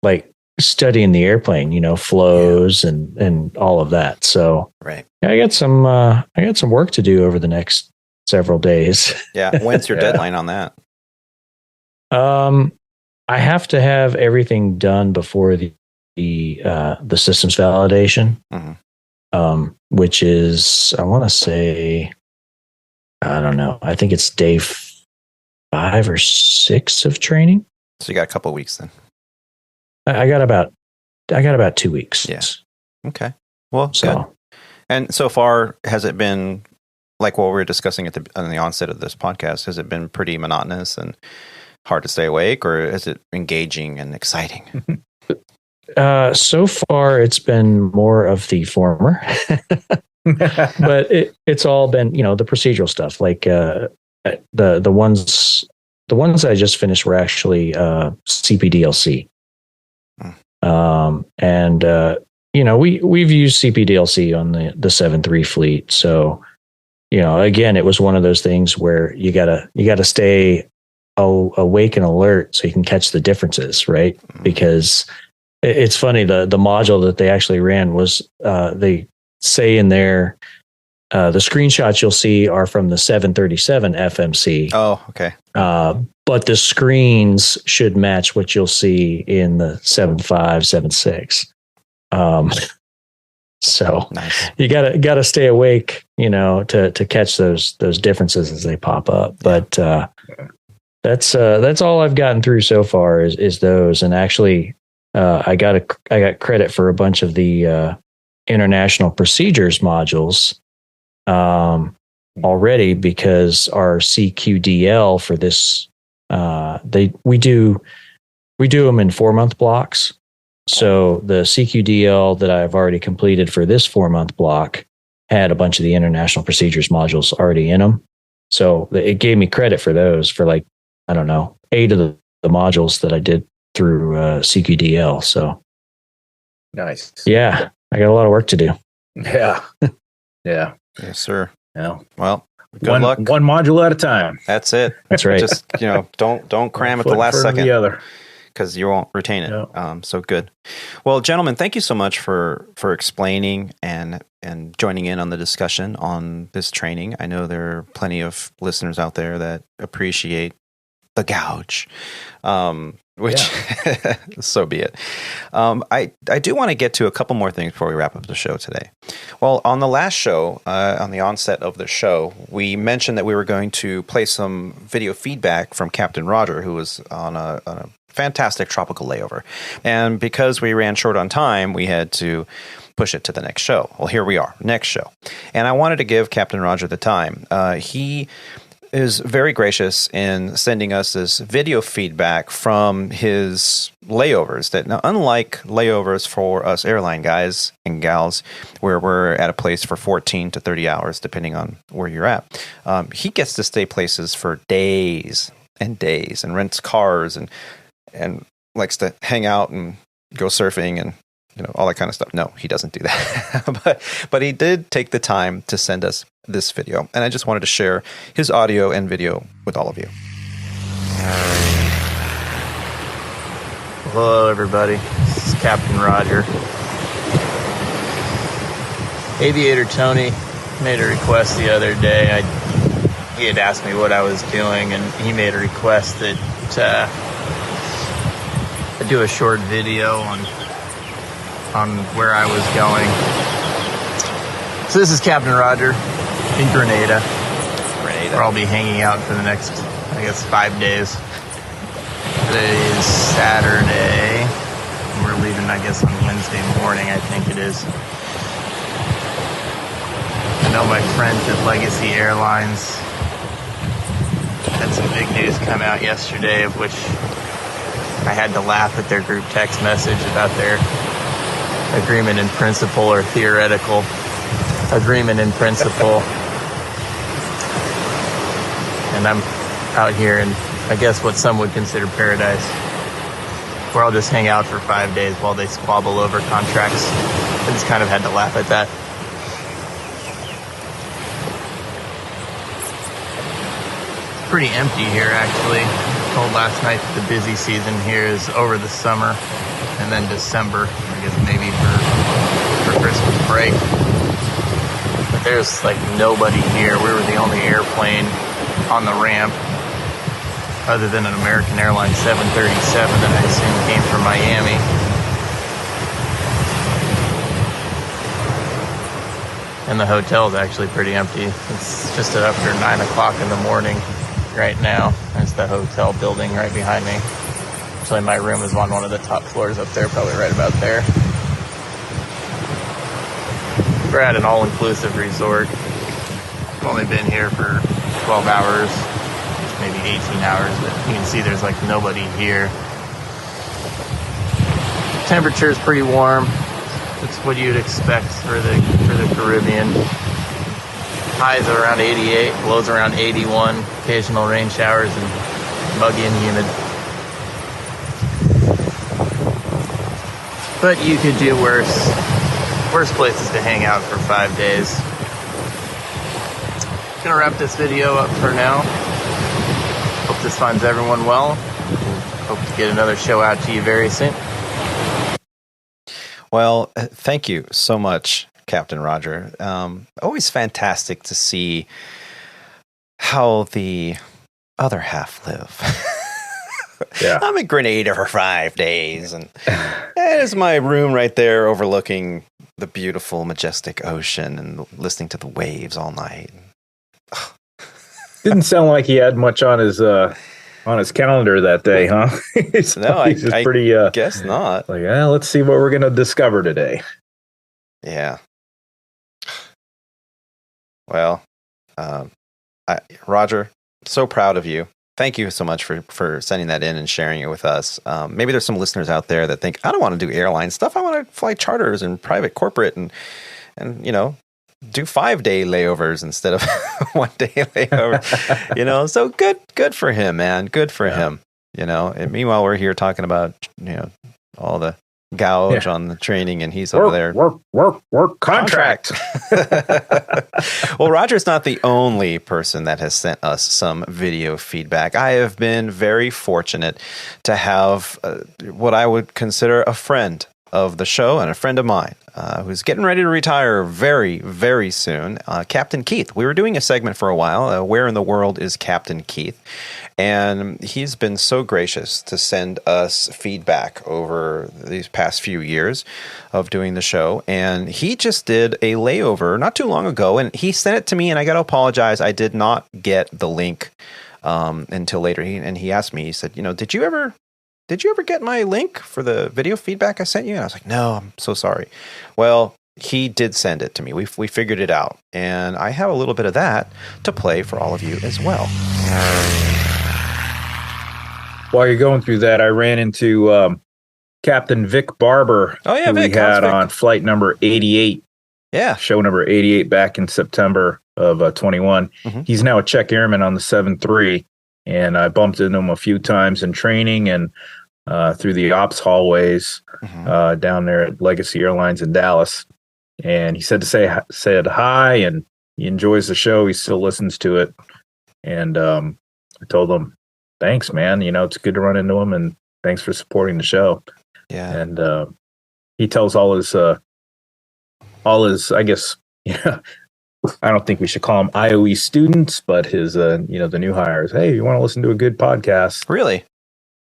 S6: like studying the airplane, flows and all of that. So
S4: right.
S6: I got some work to do over the next several days.
S4: Yeah. When's your deadline on that?
S6: I have to have everything done before the systems validation. Mm-hmm. Which is, I want to say, I don't know. I think it's day 5 or 6 of training.
S4: So you got a couple of weeks then.
S6: I got about 2 weeks.
S4: Yes. Okay. Well, good. And so far, has it been like what we were discussing on the onset of this podcast? Has it been pretty monotonous and hard to stay awake, or is it engaging and exciting?
S6: So far, it's been more of the former, but it's all been, the procedural stuff. Like the ones I just finished were actually CPDLC, and we've used CPDLC on the 7.3 fleet. So again, it was one of those things where you gotta stay awake and alert so you can catch the differences, right? Because it's funny, the module that they actually ran was, they say in there, the screenshots you'll see are from the 737 FMC.
S4: Oh, okay.
S6: But the screens should match what you'll see in the 7.5, 7.6. So nice. You gotta stay awake, to catch those differences as they pop up. But that's all I've gotten through so far is those, and actually. I got credit for a bunch of the international procedures modules already, because our CQDL for this we do them in 4-month blocks. So the CQDL that I've already completed for this 4-month block had a bunch of the international procedures modules already in them. So it gave me credit for those, for 8 of the modules that I did through CQDL. So
S5: nice.
S6: Yeah, I got a lot of work to do.
S5: Yeah.
S4: Yes, sir.
S5: Yeah.
S4: Well, good luck.
S5: One module at a time.
S4: That's it.
S6: That's right.
S4: Just don't cram at the last second.
S5: The other.
S4: Because you won't retain it.
S5: Yeah.
S4: So good. Well, gentlemen, thank you so much for explaining and joining in on the discussion on this training. I know there are plenty of listeners out there that appreciate the Gouge, so be it. I do want to get to a couple more things before we wrap up the show today. Well, on the last show, on the onset of the show, we mentioned that we were going to play some video feedback from Captain Roger, who was on a fantastic tropical layover. And because we ran short on time, we had to push it to the next show. Well, here we are, next show. And I wanted to give Captain Roger the time. He is very gracious in sending us this video feedback from his layovers. That now, unlike layovers for us airline guys and gals, where we're at a place for 14 to 30 hours, depending on where you're at, he gets to stay places for days and days, and rents cars and likes to hang out and go surfing and all that kind of stuff. No, he doesn't do that. but he did take the time to send us this video, and I just wanted to share his audio and video with all of you.
S7: Hello, everybody. This is Captain Roger. Aviator Tony made a request the other day. He had asked me what I was doing, and he made a request that I do a short video on where I was going. So this is Captain Roger in Granada, where I'll be hanging out for the next, 5 days. Today is Saturday. we're leaving, I guess, on Wednesday morning, I think it is. I know my friends at Legacy Airlines had some big news come out yesterday, of which I had to laugh at their group text message about their agreement in principle, or theoretical agreement in principle. And I'm out here in, I guess, what some would consider paradise, where I'll just hang out for 5 days while they squabble over contracts. I just kind of had to laugh at that. Pretty empty here, actually. Told last night that the busy season here is over the summer and then December, I guess maybe for Christmas break. But there's like nobody here. We were the only airplane on the ramp, other than an American Airlines 737 that I assume came from Miami. And the hotel is actually pretty empty. It's just after 9 o'clock in the morning right now. There's the hotel building right behind me. Actually, my room is on one of the top floors up there, probably right about there. We're at an all-inclusive resort. I've only been here for 12 hours, maybe 18 hours, but you can see there's like nobody here. Temperature is pretty warm. That's what you'd expect for the Caribbean. Highs are around 88, lows around 81, occasional rain showers, and muggy and humid. But you could do worse. Worse places to hang out for 5 days. Gonna wrap this video up for now. Hope this finds everyone well. Hope to get another show out to you very soon.
S4: Well, thank you so much, Captain Roger. Always fantastic to see how the other half live.
S5: Yeah.
S4: I'm in Grenada for 5 days, and there's my room right there overlooking the beautiful, majestic ocean and listening to the waves all night.
S5: Didn't sound like he had much on his calendar that day, huh?
S4: No, I guess not.
S5: Like, let's see what we're going to discover today.
S4: Yeah. Well, Roger, so proud of you. Thank you so much for sending that in and sharing it with us. Maybe there's some listeners out there that think, I don't want to do airline stuff. I want to fly charters and private corporate and do 5-day layovers instead of 1 day layover. So good for him, man. Good for him. And meanwhile, we're here talking about, all the gouge on the training, and he's over there.
S5: Work contract.
S4: Well, Roger's not the only person that has sent us some video feedback. I have been very fortunate to have what I would consider a friend of the show and a friend of mine who's getting ready to retire very, very soon, Captain Keith. We were doing a segment for a while, Where in the World is Captain Keith? And he's been so gracious to send us feedback over these past few years of doing the show. And he just did a layover not too long ago, and he sent it to me, and I got to apologize. I did not get the link until later. He asked me, he said, did you ever get my link for the video feedback I sent you? And I was like, no, I'm so sorry. Well, he did send it to me. We figured it out. And I have a little bit of that to play for all of you as well.
S5: While you're going through that, I ran into Captain Vic Barber.
S4: Oh, yeah,
S5: who
S4: Vic.
S5: We had on flight number 88.
S4: Yeah.
S5: Show number 88 back in September of 21. Mm-hmm. He's now a check airman on the 7-3. And I bumped into him a few times in training and through the ops hallways down there at Legacy Airlines in Dallas. And he said hi, and he enjoys the show. He still listens to it. And I told him, thanks, man. It's good to run into him, and thanks for supporting the show.
S4: Yeah.
S5: And he tells all his, I guess, I don't think we should call them IOE students, but his, the new hires. Hey, you want to listen to a good podcast?
S4: Really?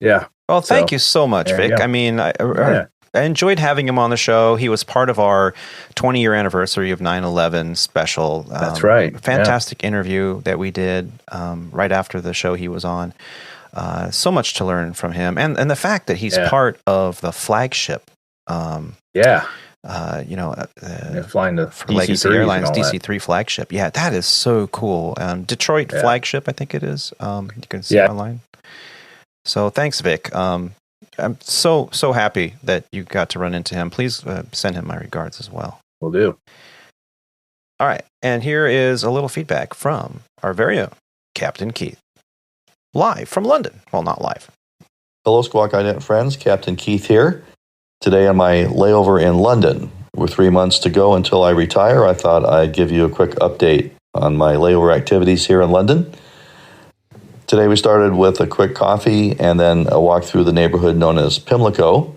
S5: Yeah.
S4: Well, thank you so much, Vic. I mean, I enjoyed having him on the show. He was part of our 20-year anniversary of 9/11 special.
S5: That's right.
S4: Fantastic interview that we did right after the show he was on. So much to learn from him, and the fact that he's part of the flagship.
S5: Flying the
S4: for Legacy Airlines DC-3 flagship. Yeah, that is so cool. Detroit flagship, I think it is. You can see it online. So thanks, Vic. I'm so happy that you got to run into him. Please send him my regards as well.
S5: Will do.
S4: All right, and here is a little feedback from our very own Captain Keith, live from London. Well, not live.
S8: Hello, Squawk Ident friends. Captain Keith here. Today on my layover in London. With 3 months to go until I retire, I thought I'd give you a quick update on my layover activities here in London. Today we started with a quick coffee and then a walk through the neighborhood known as Pimlico,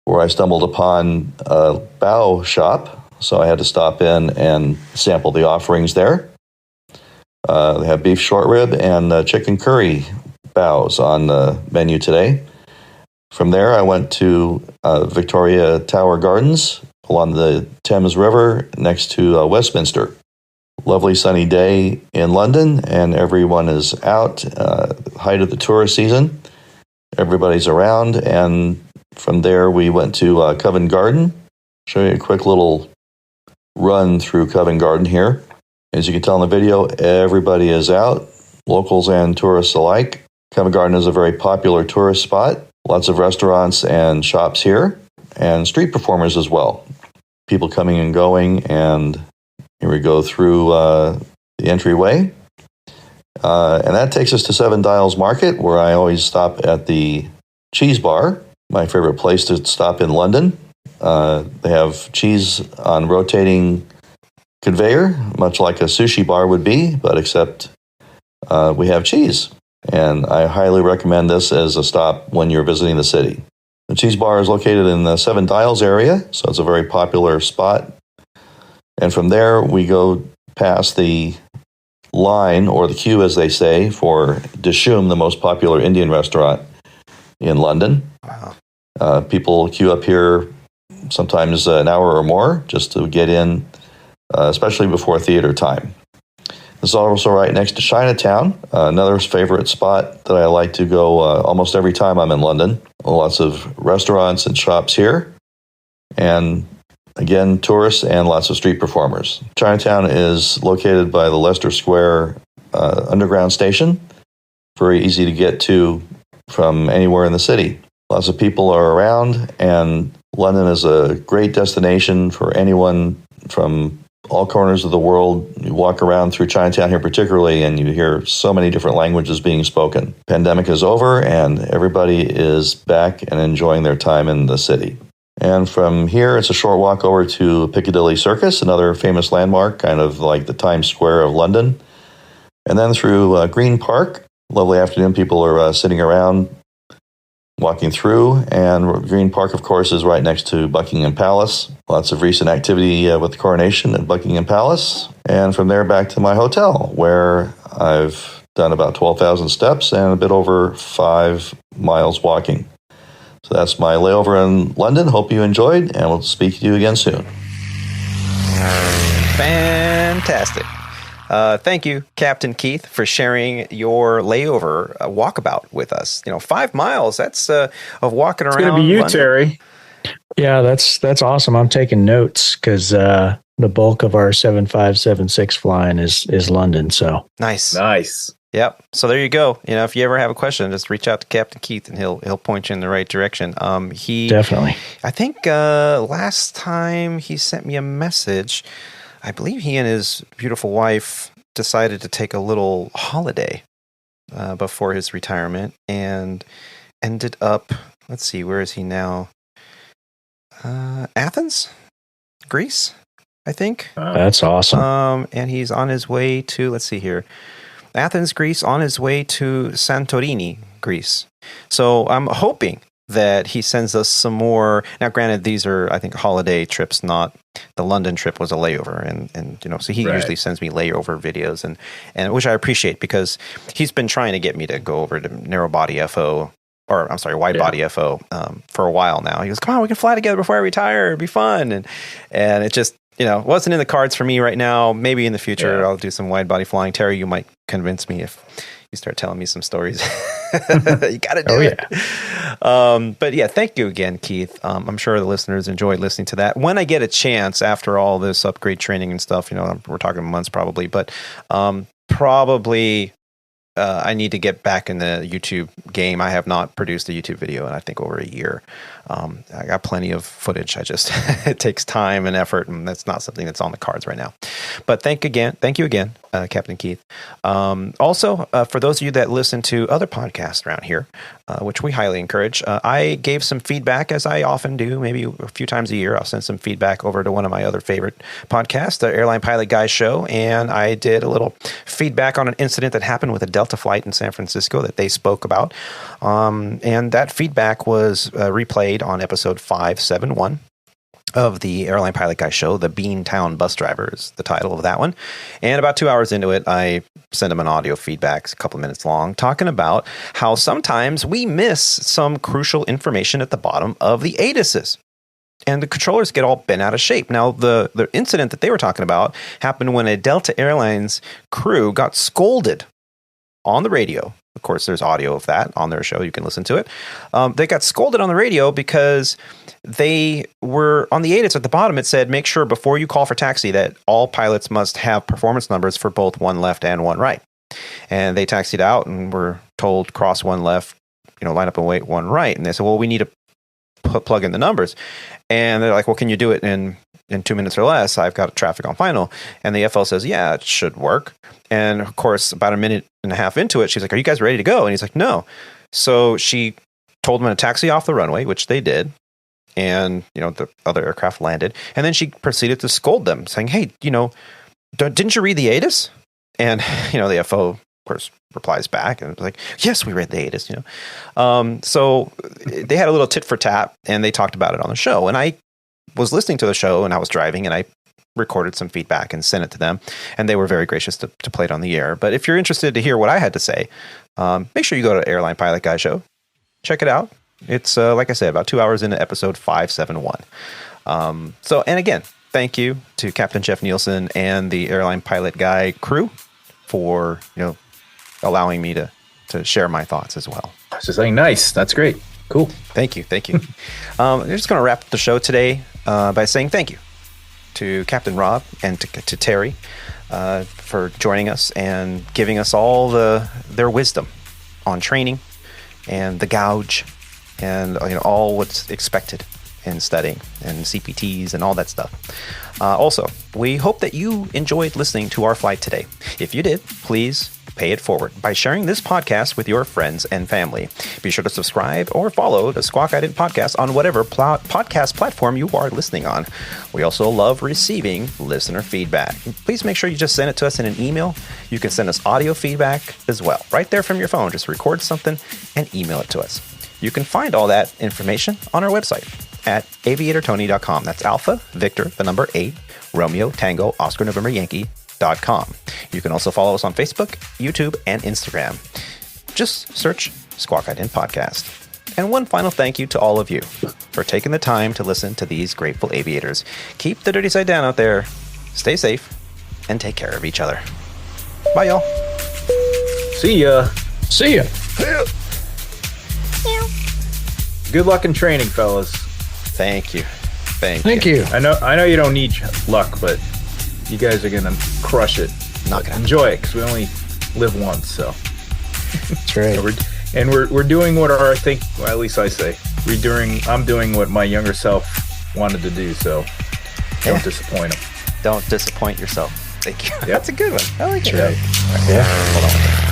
S8: where I stumbled upon a bow shop. So I had to stop in and sample the offerings there. They have beef short rib and chicken curry bows on the menu today. From there, I went to Victoria Tower Gardens along the Thames River next to Westminster. Lovely sunny day in London, and everyone is out. Height of the tourist season. Everybody's around, and from there we went to Covent Garden. Show you a quick little run through Covent Garden here. As you can tell in the video, everybody is out, locals and tourists alike. Covent Garden is a very popular tourist spot. Lots of restaurants and shops here, and street performers as well. People coming and going, and here we go through the entryway. And that takes us to Seven Dials Market, where I always stop at the cheese bar, my favorite place to stop in London. They have cheese on rotating conveyor, much like a sushi bar would be, but except we have cheese. And I highly recommend this as a stop when you're visiting the city. The cheese bar is located in the Seven Dials area, so it's a very popular spot. And from there, we go past the line, or the queue as they say, for Dishoom, the most popular Indian restaurant in London. Wow. People queue up here sometimes an hour or more just to get in, especially before theater time. This is also right next to Chinatown, another favorite spot that I like to go almost every time I'm in London. Lots of restaurants and shops here. And again, tourists and lots of street performers. Chinatown is located by the Leicester Square underground station. Very easy to get to from anywhere in the city. Lots of people are around, and London is a great destination for anyone from all corners of the world. You walk around through Chinatown here particularly, and you hear so many different languages being spoken. Pandemic is over, and everybody is back and enjoying their time in the city. And from here, it's a short walk over to Piccadilly Circus, another famous landmark, kind of like the Times Square of London. And then through Green Park. Lovely afternoon. People are sitting around, walking through. And Green Park, of course, is right next to Buckingham Palace. Lots of recent activity with the coronation at Buckingham Palace. And from there back to my hotel, where I've done about 12,000 steps and a bit over 5 miles walking. So that's my layover in London. Hope you enjoyed, and we'll speak to you again soon.
S4: Fantastic. Thank you, Captain Keith, for sharing your layover walkabout with us. 5 miles, that's of walking around.
S5: It's going to be you,
S4: London.
S5: Terry.
S6: Yeah, that's awesome. I'm taking notes because the bulk of our 7576 flying is London. So
S4: nice. Yep. So there you go. If you ever have a question, just reach out to Captain Keith, and he'll point you in the right direction. He
S6: definitely.
S4: I think last time he sent me a message, I believe he and his beautiful wife decided to take a little holiday before his retirement, and ended up. Let's see, where is he now? Athens, Greece, I think.
S6: That's awesome.
S4: And he's on his way to. Let's see here. Athens, Greece, on his way to Santorini, Greece. So I'm hoping that he sends us some more. Now, granted, these are, I think, holiday trips, not the London trip was a layover. And so he usually sends me layover videos, and which I appreciate, because he's been trying to get me to go over to narrow body FO, or I'm sorry, wide body FO for a while now. He goes, come on, we can fly together before I retire. It'd be fun. And it just, wasn't in the cards for me right now. Maybe in the future I'll do some wide body flying. Terry, you might convince me if you start telling me some stories. You got to do it. But yeah, thank you again, Keith. I'm sure the listeners enjoyed listening to that. When I get a chance after all this upgrade training and stuff, we're talking months probably, but probably I need to get back in the YouTube game. I have not produced a YouTube video in I think over a year. I got plenty of footage. It takes time and effort, and that's not something that's on the cards right now. But thank you again, Captain Keith. Also, for those of you that listen to other podcasts around here, which we highly encourage, I gave some feedback, as I often do, maybe a few times a year. I'll send some feedback over to one of my other favorite podcasts, the Airline Pilot Guy Show, and I did a little feedback on an incident that happened with a Delta flight in San Francisco that they spoke about. And that feedback was replayed on episode 571 of the Airline Pilot Guy Show. The Beantown Bus Driver is the title of that one. And about 2 hours into it, I sent him an audio feedback, a couple of minutes long, talking about how sometimes we miss some crucial information at the bottom of the ATISes. And the controllers get all bent out of shape. Now, the incident that they were talking about happened when a Delta Airlines crew got scolded on the radio. Of course, there's audio of that on their show. You can listen to it. They got scolded on the radio because they were on the ATIS at the bottom. It said, make sure before you call for taxi that all pilots must have performance numbers for both one left and one right. And they taxied out and were told cross one left, line up and wait one right. And they said, well, we need to plug in the numbers. And they're like, well, can you do it in 2 minutes or less? I've got traffic on final. And the FL says, yeah, it should work. And of course, about a minute and a half into it, she's like, are you guys ready to go? And he's like, no. So she told him to taxi off the runway, which they did. And, the other aircraft landed. And then she proceeded to scold them, saying, hey, didn't you read the ATIS? And, the FO, of course, replies back and was like, yes, we read the ATIS, So they had a little tit for tat, and they talked about it on the show. And I was listening to the show, and I was driving, and I recorded some feedback and sent it to them, and they were very gracious to play it on the air. But if you're interested to hear what I had to say, make sure you go to Airline Pilot Guy Show. Check it out. It's, like I said, about 2 hours into episode 571. And again, thank you to Captain Jeff Nielsen and the Airline Pilot Guy crew for, allowing me to share my thoughts as well.
S5: I was just saying, nice. That's great. Cool.
S4: Thank you. We're just going to wrap up the show today by saying thank you to Captain Rob and to Terry for joining us and giving us all their wisdom on training and the Gouge and all what's expected in studying and CPTs and all that stuff. Also, we hope that you enjoyed listening to our flight today. If you did, please pay it forward by sharing this podcast with your friends and family. Be sure to subscribe or follow the Squawk Ident Podcast on whatever podcast platform you are listening on. We also love receiving listener feedback. Please make sure you just send it to us in an email. You can send us audio feedback as well. Right there from your phone. Just record something and email it to us. You can find all that information on our website at aviatortony.com. That's Alpha, Victor, the number 8, Romeo, Tango, Oscar, November, Yankee.com. You can also follow us on Facebook, YouTube, and Instagram. Just search Squawk Ident Podcast. And one final thank you to all of you for taking the time to listen to these grateful aviators. Keep the dirty side down out there. Stay safe and take care of each other. Bye, y'all.
S5: See ya.
S6: See ya.
S5: Good luck in training, fellas.
S4: Thank you.
S6: Thank you.
S5: I know you don't need luck, but you guys are gonna crush it.
S4: Not gonna
S5: enjoy it because we only live once. So
S6: that's right.
S5: We're doing what at least I say I'm doing what my younger self wanted to do. So don't disappoint them.
S4: Don't disappoint yourself. Thank you.
S5: Yep.
S4: That's a good one. I like it.
S6: Right.
S4: Yeah. Hold on.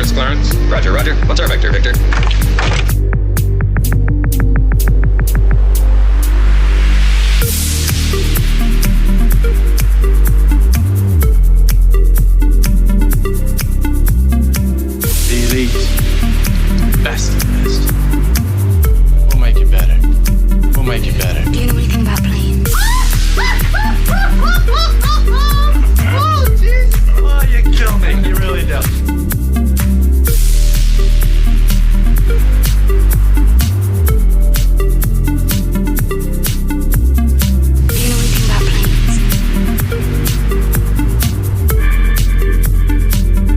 S3: This Clarence. Roger, roger. What's our vector, Victor?
S9: Best of the best. We'll make it better. We'll make it better.
S10: Do you know anything about planes?
S9: Oh, jeez. Oh, you kill me. You really do.
S10: Do you know anything about planes?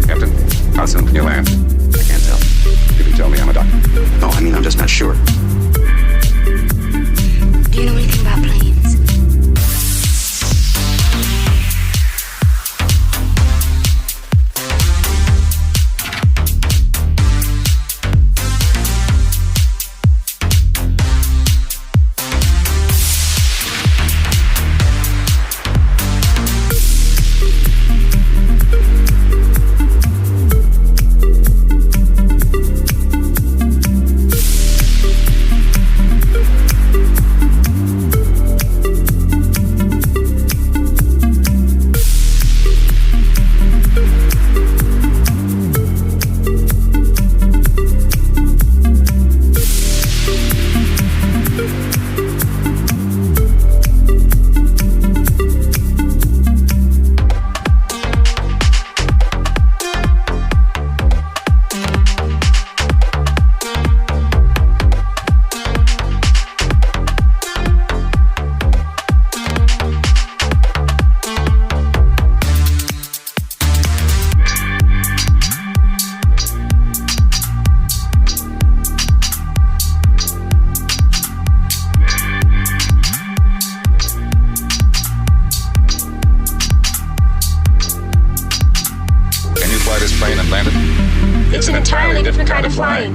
S3: Captain, how soon can you land? I can't tell. You can tell me, I'm a doctor. No, I mean, I'm just not sure.
S10: Do you know anything about planes?
S3: Can you fly this plane and land it?
S10: It's an entirely different kind of flying.